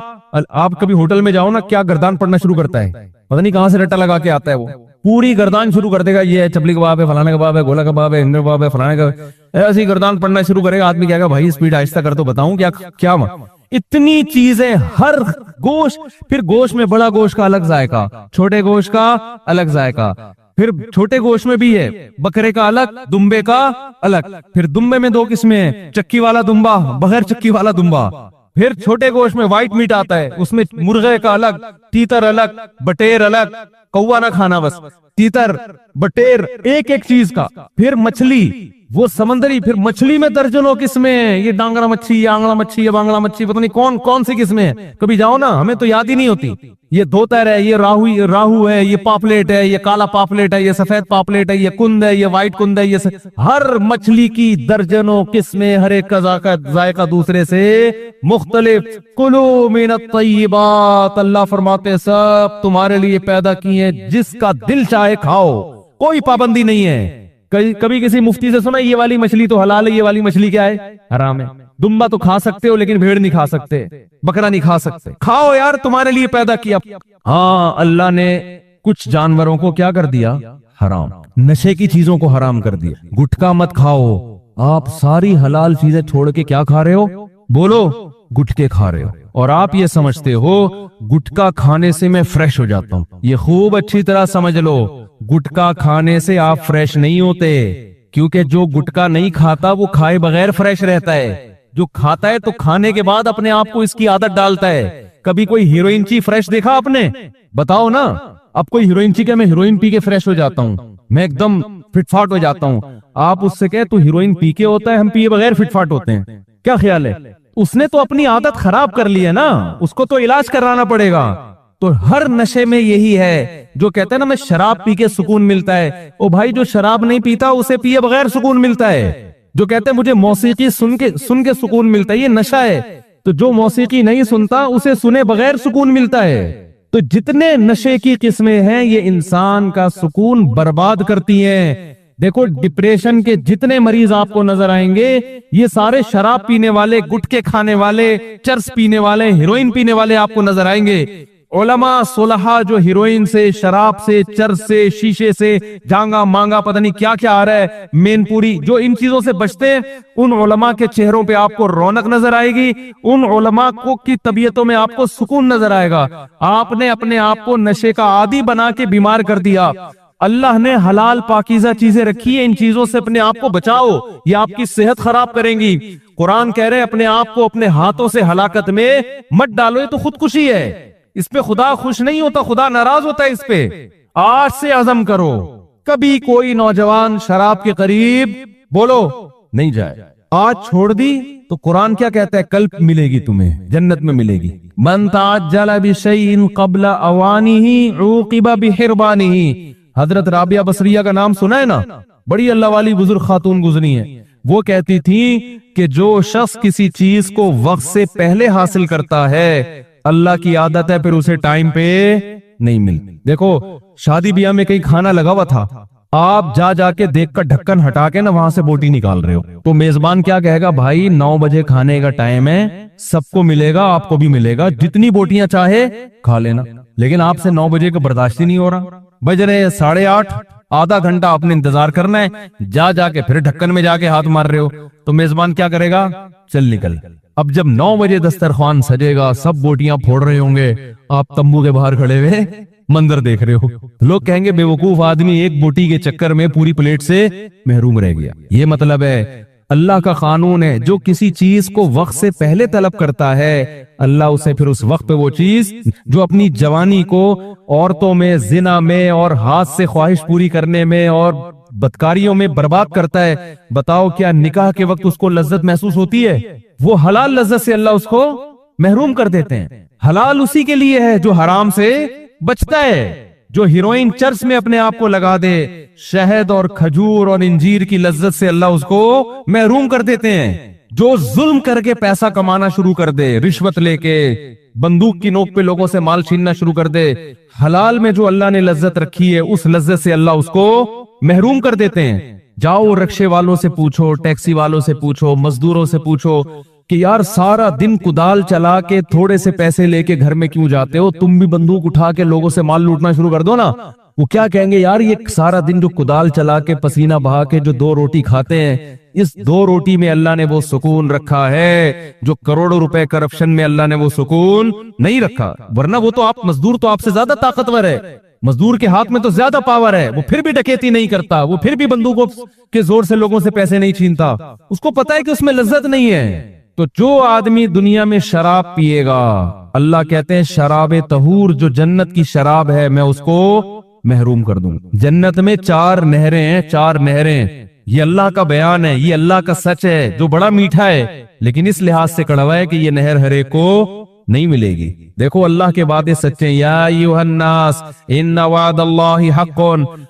آپ کبھی ہوٹل میں جاؤ نا, کیا گردان پڑنا شروع کرتا ہے, پتہ نہیں کہاں سے رٹا لگا کے آتا ہے, وہ پوری گردان شروع کر دے گا. یہ ہے چپلی کباب ہے, فلانا کباب ہے, گولا کباب ہے, ہندو کباب ہے, فلانا کا, ایسی گردان پڑنا شروع کرے گا. آدمی کہے گا بھائی اسپیڈ آہستہ کر تو بتاؤں کیا اتنی چیزیں ہر گوشت. پھر گوشت میں بڑا گوشت کا الگ ذائقہ, چھوٹے گوشت کا الگ ذائقہ. پھر چھوٹے گوشت میں بھی ہے بکرے کا الگ, دمبے کا الگ. پھر دمبے میں دو قسمیں ہیں, چکی والا دمبا, بغیر چکی والا دمبا. پھر چھوٹے گوشت میں وائٹ میٹ آتا ہے, اس میں مرغے کا الگ, تیتر الگ, بٹیر الگ. کوا نہ کھانا بس, تیتر بٹیر ایک ایک چیز کا. پھر مچھلی وہ سمندری, پھر مچھلی میں درجنوں قسمیں ہیں. یہ ڈانگرا مچھلی, یہ آنگڑا مچھلی, یہ بانگڑا مچھلی, پتہ نہیں کون سی قسمیں ہیں. کبھی جاؤ نا, ہمیں تو یاد ہی نہیں ہوتی. یہ دھوتر ہے, یہ راہو ہے, یہ پاپلیٹ ہے, یہ کالا پاپلیٹ ہے, یہ سفید پاپلیٹ ہے, یہ کند ہے, یہ وائٹ کند ہے. یہ ہر مچھلی کی درجنوں قسمیں, ہر ایک کا ذائقہ دوسرے سے مختلف. کلوا من الطیبات, اللہ فرماتے سب تمہارے لیے پیدا کی ہیں, جس کا دل چاہے کھاؤ, کوئی پابندی نہیں ہے. کبھی کسی مفتی سے سنا یہ والی مچھلی تو حلال ہے, یہ والی مچھلی کیا ہے؟ حرام ہے. دمبا تو کھا سکتے ہو لیکن بھیڑ نہیں کھا سکتے, بکرا نہیں کھا سکتے. کھاؤ یار, تمہارے لیے پیدا کیا. ہاں اللہ نے کچھ جانوروں کو کیا کر دیا؟ حرام. نشے کی چیزوں کو حرام کر دیا. گٹکا مت کھاؤ. آپ ساری حلال چیزیں چھوڑ کے کیا کھا رہے ہو؟ بولو, گٹکے کھا رہے ہو. اور آپ یہ سمجھتے ہو گٹکا کھانے سے میں فریش ہو جاتا ہوں. یہ خوب اچھی طرح سمجھ لو, گٹکا کھانے سے آپ فریش نہیں ہوتے, کیونکہ جو گٹکا نہیں کھاتا وہ کھائے بغیر فریش رہتا ہے. جو کھاتا ہے تو کھانے کے بعد اپنے آپ کو اس کی عادت ڈالتا ہے. کبھی کوئی ہیروئن چی فریش دیکھا آپ نے؟ بتاؤ نا. اب کوئی ہیروئن چی کہ میں ہیروئن پی کے فریش ہو جاتا ہوں, میں ایک دم فٹ فاٹ ہو جاتا ہوں. آپ اس سے کہے تو ہیروئن پی کے ہوتا ہے, ہم پیے بغیر فٹ فاٹ ہوتے ہیں. کیا خیال ہے؟ اس نے تو اپنی عادت خراب کر لی ہے نا, اس کو تو علاج کرانا پڑے گا. تو ہر نشے میں یہی ہے. جو کہتا ہے نا میں شراب پی کے سکون ملتا ہے, او بھائی جو شراب نہیں پیتا اسے پیے بغیر سکون ملتا ہے. جو کہتے ہیں مجھے موسیقی سن کے سکون ملتا ہے, یہ نشہ ہے. تو جو موسیقی نہیں سنتا اسے سنے بغیر سکون ملتا ہے. تو جتنے نشے کی قسمیں ہیں یہ انسان کا سکون برباد کرتی ہیں. دیکھو ڈپریشن کے جتنے مریض آپ کو نظر آئیں گے یہ سارے شراب پینے والے, گٹکے کھانے والے, چرس پینے والے, ہیروئن پینے والے آپ کو نظر آئیں گے. علماء صلحاء جو ہیروئن سے, شراب سے, چرس سے, شیشے سے, جانگا مانگا پتہ نہیں کیا کیا آ رہا ہے, مین پوری, جو ان چیزوں سے بچتے ہیں ان علماء کے چہروں پہ آپ کو رونق نظر آئے گی, ان علماء کو کی طبیعتوں میں آپ کو سکون نظر آئے گا. آپ نے اپنے آپ کو نشے کا عادی بنا کے بیمار کر دیا. اللہ نے حلال پاکیزہ چیزیں رکھی ہیں, ان چیزوں سے اپنے آپ کو بچاؤ, یہ آپ کی صحت خراب کریں گی. قرآن کہہ رہے اپنے آپ کو اپنے ہاتھوں سے ہلاکت میں مت ڈالو, یہ تو خودکشی ہے. اس پہ خدا خوش نہیں ہوتا, خدا ناراض ہوتا ہے اس پہ. آج سے عزم کرو کبھی کوئی نوجوان شراب کے قریب بولو نہیں جائے. آج چھوڑ دی تو قرآن کیا کہتا ہے؟ کل ملے گی تمہیں, جنت میں ملے گی. من تعجل بشیء قبل اوانہ عوقب بحرمانہ. حضرت رابعہ بصریہ کا نام سنا ہے نا, بڑی اللہ والی بزرگ خاتون گزری ہیں. وہ کہتی تھی کہ جو شخص کسی چیز کو وقت سے پہلے حاصل کرتا ہے اللہ کی عادت ہے پھر اسے ٹائم پہ نہیں ملتی. دیکھو شادی بیاہ میں کہیں کھانا لگا ہوا تھا, آپ جا کے دیکھ کر ڈھکن ہٹا کے نا وہاں سے بوٹی نکال رہے ہو, تو میزبان کیا کہے گا؟ بھائی 9 بجے کھانے کا ٹائم ہے, سب کو ملے گا, آپ کو بھی ملے گا, جتنی بوٹیاں چاہے کھا لینا. لیکن آپ سے 9 بجے کا برداشت ہی نہیں ہو رہا، بج رہے 8:30، آدھا گھنٹہ آپ نے انتظار کرنا ہے، جا کے پھر ڈھکن میں جا کے ہاتھ مار رہے ہو، تو میزبان کیا کرے گا؟ چل نکل۔ اب جب 9 بجے دسترخوان سجے گا، سب بوٹیاں پھوڑ رہے ہوں گے، آپ تمبو کے باہر کھڑے ہوئے منظر دیکھ رہے ہو، لوگ کہیں گے بے وقوف آدمی ایک بوٹی کے چکر میں پوری پلیٹ سے محروم رہ گیا۔ یہ مطلب ہے اللہ کا قانون ہے، جو کسی چیز کو وقت سے پہلے طلب کرتا ہے، اللہ اسے پھر اس وقت پہ وہ چیز جو اپنی جوانی کو عورتوں میں، زنا میں اور ہاتھ سے خواہش پوری کرنے میں اور بدکاریوں میں برباد کرتا ہے، بتاؤ کیا نکاح کے وقت اس کو لذت محسوس ہوتی ہے؟ وہ حلال لذت سے اللہ اس کو محروم کر دیتے ہیں۔ حلال اسی کے لیے ہے جو حرام سے بچتا ہے، جو ہیروئن چرس میں اپنے آپ کو لگا دے، شہد اور کھجور اور انجیر کی لذت سے اللہ اس کو محروم کر دیتے ہیں، جو ظلم کر کے پیسہ کمانا شروع کر دے، رشوت لے کے بندوق کی نوک پہ لوگوں سے مال چھیننا شروع کر دے، حلال میں جو اللہ نے لذت رکھی ہے اس لذت سے اللہ اس کو محروم کر دیتے ہیں۔ جاؤ رکشے والوں سے پوچھو، ٹیکسی والوں سے پوچھو، مزدوروں سے پوچھو کہ یار سارا دن کدال چلا کے تھوڑے سے پیسے لے کے گھر میں کیوں جاتے ہو؟ تم بھی بندوق اٹھا کے لوگوں سے مال لوٹنا شروع کر دو نا۔ وہ کیا کہیں گے؟ یار یہ سارا دن جو کدال چلا کے پسینہ بہا کے جو 2 روٹی کھاتے ہیں، اس 2 روٹی میں اللہ نے وہ سکون رکھا ہے جو کروڑوں روپے کرپشن میں اللہ نے وہ سکون نہیں رکھا۔ ورنہ وہ تو آپ مزدور تو آپ سے زیادہ طاقتور ہے، مزدور کے ہاتھ میں تو زیادہ پاور ہے، وہ پھر بھی ڈکیتی نہیں کرتا، وہ پھر بھی بندوقوں کے زور سے لوگوں سے پیسے نہیں چھینتا، اس کو پتا ہے کہ اس میں لذت نہیں ہے۔ تو جو آدمی دنیا میں شراب پیے گا، اللہ کہتے ہیں شراب طہور جو جنت کی شراب ہے میں اس کو محروم کر دوں۔ جنت میں 4 نہریں ہیں، 4 نہریں، یہ اللہ کا بیان ہے، یہ اللہ کا سچ ہے جو بڑا میٹھا ہے، لیکن اس لحاظ سے کڑوا ہے کہ یہ نہر ہر ایک کو نہیں ملے گی۔ دیکھو اللہ کے وعدے سچے ہیں، یا ایھا الناس ان وعد اللہ حق،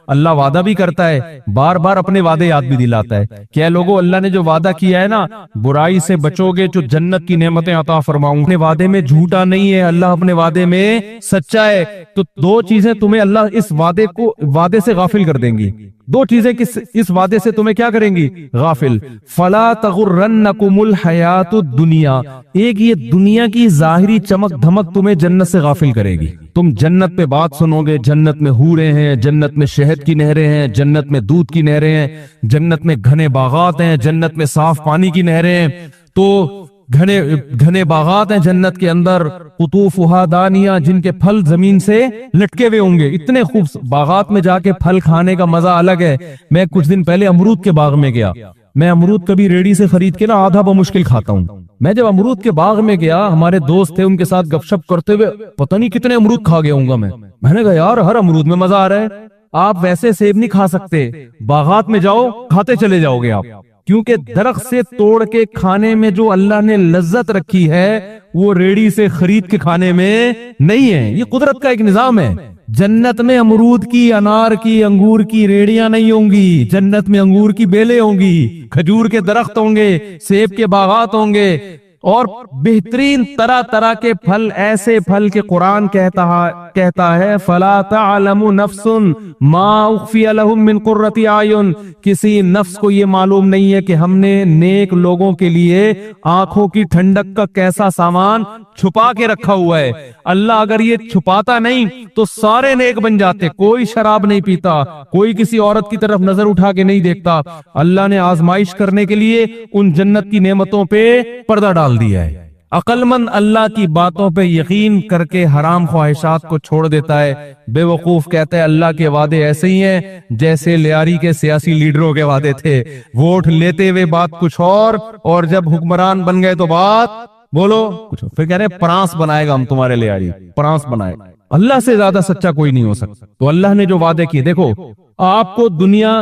اللہ وعدہ بھی کرتا ہے، بار بار اپنے وعدے یاد بھی دلاتا ہے کہ اے لوگوں اللہ نے جو وعدہ کیا ہے نا، برائی سے بچو گے جو جنت کی نعمتیں عطا فرماؤں، اپنے وعدے میں جھوٹا نہیں ہے، اللہ اپنے وعدے میں سچا ہے۔ تو 2 چیزیں تمہیں اللہ اس وعدے سے غافل کر دیں گی، 2 چیزیں اس وعدے سے تمہیں کیا کریں گی؟ غافل۔ فلا تغرنکم الحیات الدنیا، ایک یہ دنیا کی ظاہری چمک دھمک تمہیں جنت سے غافل کرے گی۔ تم جنت پہ بات سنو گے، جنت میں حوریں ہیں، جنت میں شہد کی نہریں ہیں، جنت میں دودھ کی نہریں ہیں، جنت میں گھنے باغات ہیں، جنت میں صاف پانی کی نہریں ہیں، تو گھنے باغات ہیں جنت کے اندر، قطوفھا دانیہ، جن کے پھل زمین سے لٹکے ہوئے ہوں گے، اتنے خوب باغات میں جا کے پھل کھانے کا مزہ الگ ہے۔ میں کچھ دن پہلے امرود کے باغ میں گیا، میں امرود کبھی ریڑی سے خرید کے نا آدھا بمشکل کھاتا ہوں، میں جب امرود کے باغ میں گیا، ہمارے دوست تھے، ان کے ساتھ گپ شپ کرتے ہوئے پتہ نہیں کتنے امرود کھا گیا ہوں گا میں نے کہا یار ہر امرود میں مزہ آ رہا ہے، آپ ویسے سیب نہیں کھا سکتے، باغات میں جاؤ کھاتے چلے جاؤ گے آپ، کیونکہ درخت سے توڑ کے کھانے میں جو اللہ نے لذت رکھی ہے وہ ریڑی سے خرید کے کھانے میں نہیں ہے، یہ قدرت کا ایک نظام ہے۔ جنت میں امرود کی، انار کی، انگور کی ریڑیاں نہیں ہوں گی، جنت میں انگور کی بیلیں ہوں گی، کھجور کے درخت ہوں گے، سیب کے باغات ہوں گے، اور بہترین طرح طرح کے پھل، ایسے پھل کہ قرآن کہتا ہے فَلَا تَعْلَمُ نَفْسٌ مَا أُخْفِيَ لَهُم مِّن قُرَّةِ أَعْيُن، کسی نفس کو یہ معلوم نہیں ہے کہ ہم نے نیک لوگوں کے لیے آنکھوں کی ٹھنڈک کا کیسا سامان چھپا کے رکھا ہوا ہے۔ اللہ اگر یہ چھپاتا نہیں تو سارے نیک بن جاتے، کوئی شراب نہیں پیتا، کوئی کسی عورت کی طرف نظر اٹھا کے نہیں دیکھتا، اللہ نے آزمائش کرنے کے لیے ان جنت کی نعمتوں پہ پردہ ڈال دیا ہے۔ عقل مند اللہ کی باتوں پہ یقین کر کے حرام خواہشات کو چھوڑ دیتا ہے، بے وقوف کہتا ہے اللہ کے وعدے ایسے ہی ہیں جیسے لیاری کے سیاسی لیڈروں کے وعدے تھے، ووٹ لیتے ہوئے بات کچھ اور جب حکمران بن گئے تو بات بولو کچھ، پھر کہہ رہے پرانس بنائے گا ہم تمہارے لیاری، پرانس بنائے گا۔ اللہ سے زیادہ سچا کوئی نہیں ہو سکتا۔ تو اللہ نے جو وعدے کیے، دیکھو آپ کو دنیا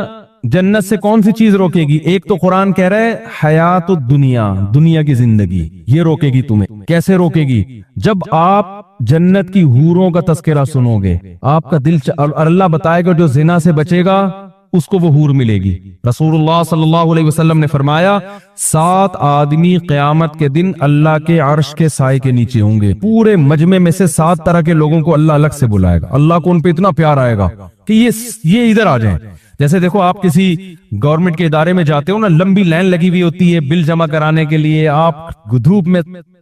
جنت سے کون سی چیز روکے گی؟ ایک تو قرآن کہہ رہا ہے حیات الدنیا، دنیا کی زندگی، یہ روکے گی تمہیں۔ کیسے روکے گی؟ جب آپ جنت کی حوروں کا تذکرہ سنو گے، آپ کا دل اور اللہ بتائے گا جو زنا سے بچے گا اس کو وہ حور ملے گی۔ رسول اللہ صلی اللہ علیہ وسلم نے فرمایا 7 آدمی قیامت کے دن اللہ کے عرش کے سائے کے نیچے ہوں گے، پورے مجمع میں سے 7 طرح کے لوگوں کو اللہ الگ سے بلائے گا، اللہ کو ان پہ اتنا پیار آئے گا کہ یہ ادھر آ جائیں۔ جیسے دیکھو آپ کسی گورنمنٹ کے ادارے میں جاتے ہو نا، لمبی لائن لگی ہوئی ہوتی ہے بل جمع کرانے کے لیے، آپ دھوپ میں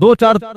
2-4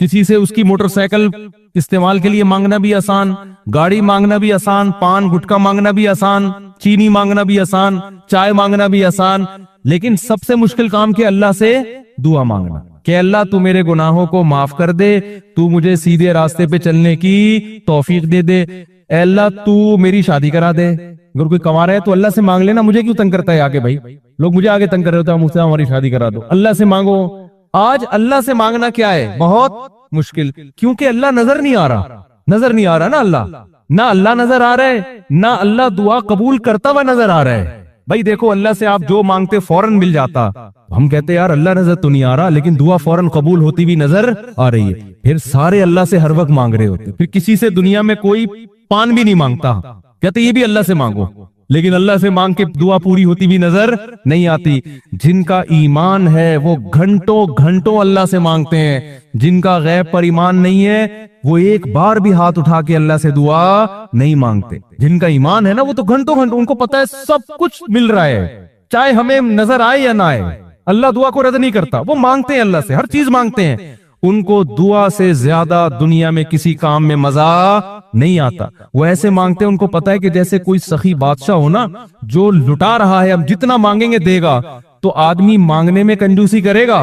کسی سے اس کی موٹر سائیکل استعمال کے لیے مانگنا بھی آسان، گاڑی مانگنا بھی آسان، پان گٹکا مانگنا بھی آسان، چینی مانگنا بھی آسان، چائے مانگنا بھی آسان، لیکن سب سے مشکل کام کہ اللہ سے دعا مانگنا کہ اللہ تو میرے گناہوں کو معاف کر دے، تو مجھے سیدھے راستے پہ چلنے کی توفیق دے دے، اے اللہ تو میری شادی کرا دے۔ اگر کوئی کما رہا ہے تو اللہ سے مانگ لینا، مجھے کیوں تنگ کرتا ہے آگے؟ بھائی لوگ مجھے آگے تنگ کر رہے ہوتے ہیں، مجھ سے ہماری شادی کرا دو۔ اللہ سے مانگو۔ آج اللہ سے مانگنا کیا ہے؟ بہت مشکل، کیونکہ اللہ نظر نہیں آ رہا، نظر نہیں آ رہا نا اللہ، نہ اللہ نظر آ رہا ہے، نہ اللہ دعا قبول کرتا ہوا نظر آ رہا ہے۔ بھائی دیکھو اللہ سے آپ جو مانگتے فوراً مل جاتا، ہم کہتے یار اللہ نظر تو نہیں آ رہا، لیکن دعا فوراً قبول ہوتی بھی نظر آ رہی ہے۔ پھر سارے اللہ سے ہر وقت مانگ رہے ہوتے، پھر کسی سے دنیا میں کوئی پان بھی نہیں مانگتا، کہتے یہ بھی اللہ سے مانگو، لیکن اللہ سے مانگ کے دعا پوری ہوتی بھی نظر نہیں آتی۔ جن کا ایمان ہے وہ گھنٹوں گھنٹوں اللہ سے مانگتے ہیں، جن کا غیب پر ایمان نہیں ہے وہ ایک بار بھی ہاتھ اٹھا کے اللہ سے دعا نہیں مانگتے۔ جن کا ایمان ہے نا وہ تو گھنٹوں گھنٹوں، ان کو پتا ہے سب کچھ مل رہا ہے، چاہے ہمیں نظر آئے یا نہ آئے، اللہ دعا کو رد نہیں کرتا، وہ مانگتے ہیں اللہ سے، ہر چیز مانگتے ہیں۔ ان کو دعا سے زیادہ دنیا میں کسی کام میں مزہ نہیں آتا، وہ ایسے مانگتے ہیں، ان کو پتا ہے کہ جیسے کوئی سخی بادشاہ ہو نا جو لٹا رہا ہے، ہم جتنا مانگیں گے دے گا، تو آدمی مانگنے میں کنجوسی کرے گا،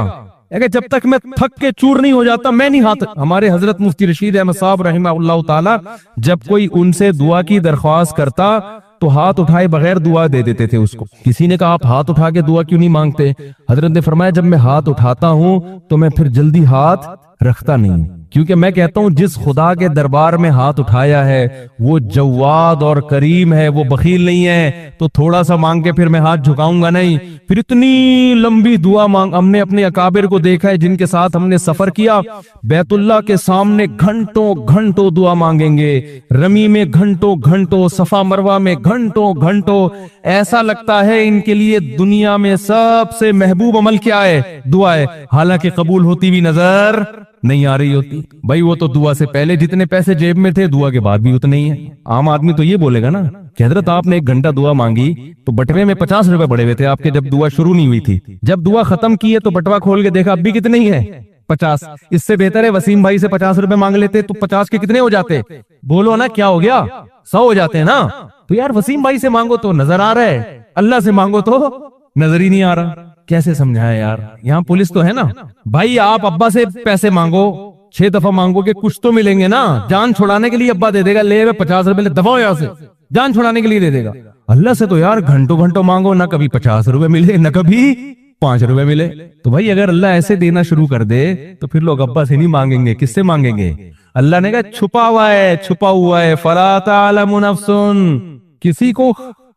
جب تک میں تھک کے چور نہیں ہو جاتا میں نہیں ہاتھ۔ ہمارے حضرت مفتی رشید احمد صاحب رحمہ اللہ تعالی جب کوئی ان سے دعا کی درخواست کرتا تو ہاتھ اٹھائے بغیر دعا دے دیتے تھے اس کو۔ کسی نے کہا آپ ہاتھ اٹھا کے دعا کیوں نہیں مانگتے؟ حضرت نے فرمایا جب میں ہاتھ اٹھاتا ہوں تو میں پھر جلدی ہاتھ رکھتا نہیں، کیونکہ میں کہتا ہوں جس خدا کے دربار میں ہاتھ اٹھایا ہے وہ جواد اور کریم ہے، وہ بخیل نہیں ہے، تو تھوڑا سا مانگ کے پھر میں ہاتھ جھکاؤں گا نہیں، پھر اتنی لمبی دعا مانگ۔ ہم نے اپنے اکابر کو دیکھا ہے جن کے ساتھ ہم نے سفر کیا، بیت اللہ کے سامنے گھنٹوں گھنٹوں دعا مانگیں گے، رمی میں گھنٹوں گھنٹوں، صفا مروہ میں گھنٹوں گھنٹوں، ایسا لگتا ہے ان کے لیے دنیا میں سب سے محبوب عمل کیا ہے؟ دعا ہے، حالانکہ قبول ہوتی بھی نظر نہیں آ رہی ہوتی۔ بھائی وہ تو دعا سے پہلے جتنے پیسے جیب میں تھے دعا کے بعد بھی اتنے ہی ہیں۔ عام آدمی تو یہ بولے گا نا کہ حضرت آپ نے 1 گھنٹہ دعا مانگی تو بٹوے میں 50 روپے پڑے ہوئے تھے آپ کے جب دعا شروع نہیں ہوئی تھی، جب دعا ختم کی ہے تو بٹوا کھول کے دیکھا اب بھی کتنے ہی ہے؟ 50۔ اس سے بہتر ہے وسیم بھائی سے 50 روپے مانگ لیتے تو 50 کے کتنے ہو جاتے؟ بولو نا کیا ہو گیا؟ 100 ہو جاتے ہیں نا۔ تو یار وسیم بھائی سے مانگو تو نظر آ رہا ہے، اللہ سے مانگو تو نظر ہی نہیں آ رہا۔ کیسے سمجھائے یار؟ یہاں پولیس تو ہے نا بھائی، آپ ابا سے پیسے مانگو 6 دفعہ مانگو گے کچھ تو ملیں گے نا، جان چھڑانے کے لیے ابا دے دے گا، لے 50 روپے لے دفعہ یہاں سے، جان چھڑانے کے لیے دے دے گا۔ اللہ سے تو یار گھنٹوں گھنٹوں مانگو، نہ کبھی 50 روپے ملے نہ کبھی 5 روپے ملے۔ تو بھائی اگر اللہ ایسے دینا شروع کر دے تو پھر لوگ ابا سے نہیں مانگیں گے، کس سے مانگیں گے؟ اللہ نے کہا چھپا ہوا ہے، چھپا ہوا ہے، فلا تعلم نفس،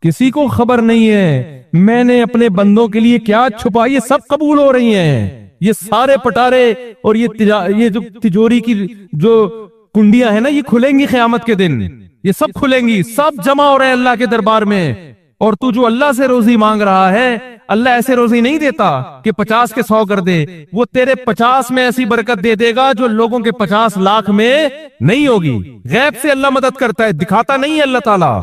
کسی کو خبر نہیں ہے میں نے اپنے بندوں کے لیے کیا چھپا، یہ سب قبول ہو رہی ہیں، یہ سارے پٹارے اور یہ جو تجوری کی جو کنڈیاں ہیں نا یہ کھلیں گی قیامت کے دن، یہ سب کھلیں گی، سب جمع ہو رہے ہیں اللہ کے دربار میں۔ اور تو جو اللہ سے روزی مانگ رہا ہے، اللہ ایسے روزی نہیں دیتا کہ 50 کے 100 کر دے، وہ تیرے 50 میں ایسی برکت دے دے گا جو لوگوں کے 50 لاکھ میں نہیں ہوگی۔ غیب سے اللہ مدد کرتا ہے، دکھاتا نہیں ہے اللہ تعالیٰ،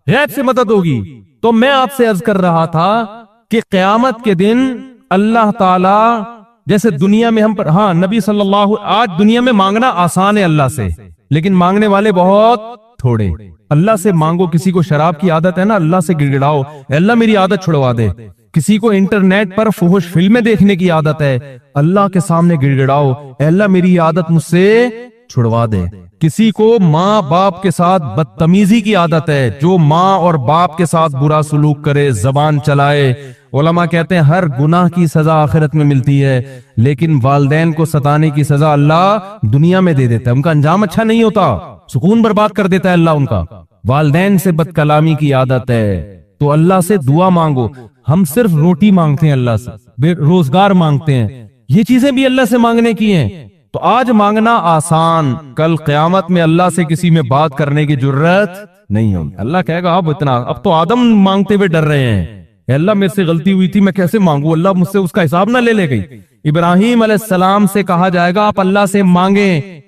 غیب سے مدد ہوگی۔ تو میں آپ سے عرض کر رہا تھا کہ قیامت کے دن اللہ تعالیٰ جیسے دنیا میں ہم پر، ہاں نبی صلی اللہ، آج دنیا میں مانگنا آسان ہے اللہ سے، لیکن مانگنے والے بہت تھوڑے۔ اللہ سے مانگو، کسی کو شراب کی عادت ہے نا اللہ سے گڑ گڑاؤ، اللہ میری عادت چھڑوا دے۔ کسی کو انٹرنیٹ پر فحش فلمیں دیکھنے کی عادت ہے، اللہ کے سامنے گڑ گڑاؤ، اللہ میری عادت مجھ سے چھڑوا دے۔ کسی کو ماں باپ کے ساتھ بدتمیزی کی عادت ہے، جو ماں اور باپ کے ساتھ برا سلوک کرے، زبان چلائے، علماء کہتے ہیں ہر گناہ کی سزا آخرت میں ملتی ہے، لیکن والدین کو ستانے کی سزا اللہ دنیا میں دے دیتا ہے، ان کا انجام اچھا نہیں ہوتا، سکون برباد کر دیتا ہے اللہ ان کا۔ والدین سے بد کلامی کی عادت ہے تو اللہ سے دعا مانگو۔ ہم صرف روٹی مانگتے ہیں اللہ سے، روزگار مانگتے ہیں، یہ چیزیں بھی اللہ سے مانگنے کی ہیں۔ تو آج مانگنا آسان، کل قیامت میں اللہ سے کسی میں بات کرنے کی جرت نہیں ہوگی۔ اللہ کہے گا اب تو آدم مانگتے ہوئے ڈر رہے ہیں، اے اللہ میرے سے غلطی ہوئی تھی میں کیسے مانگوں، اللہ مجھ سے اس کا حساب نہ لے گئی۔ ابراہیم علیہ السلام سے کہا جائے گا آپ اللہ سے مانگیں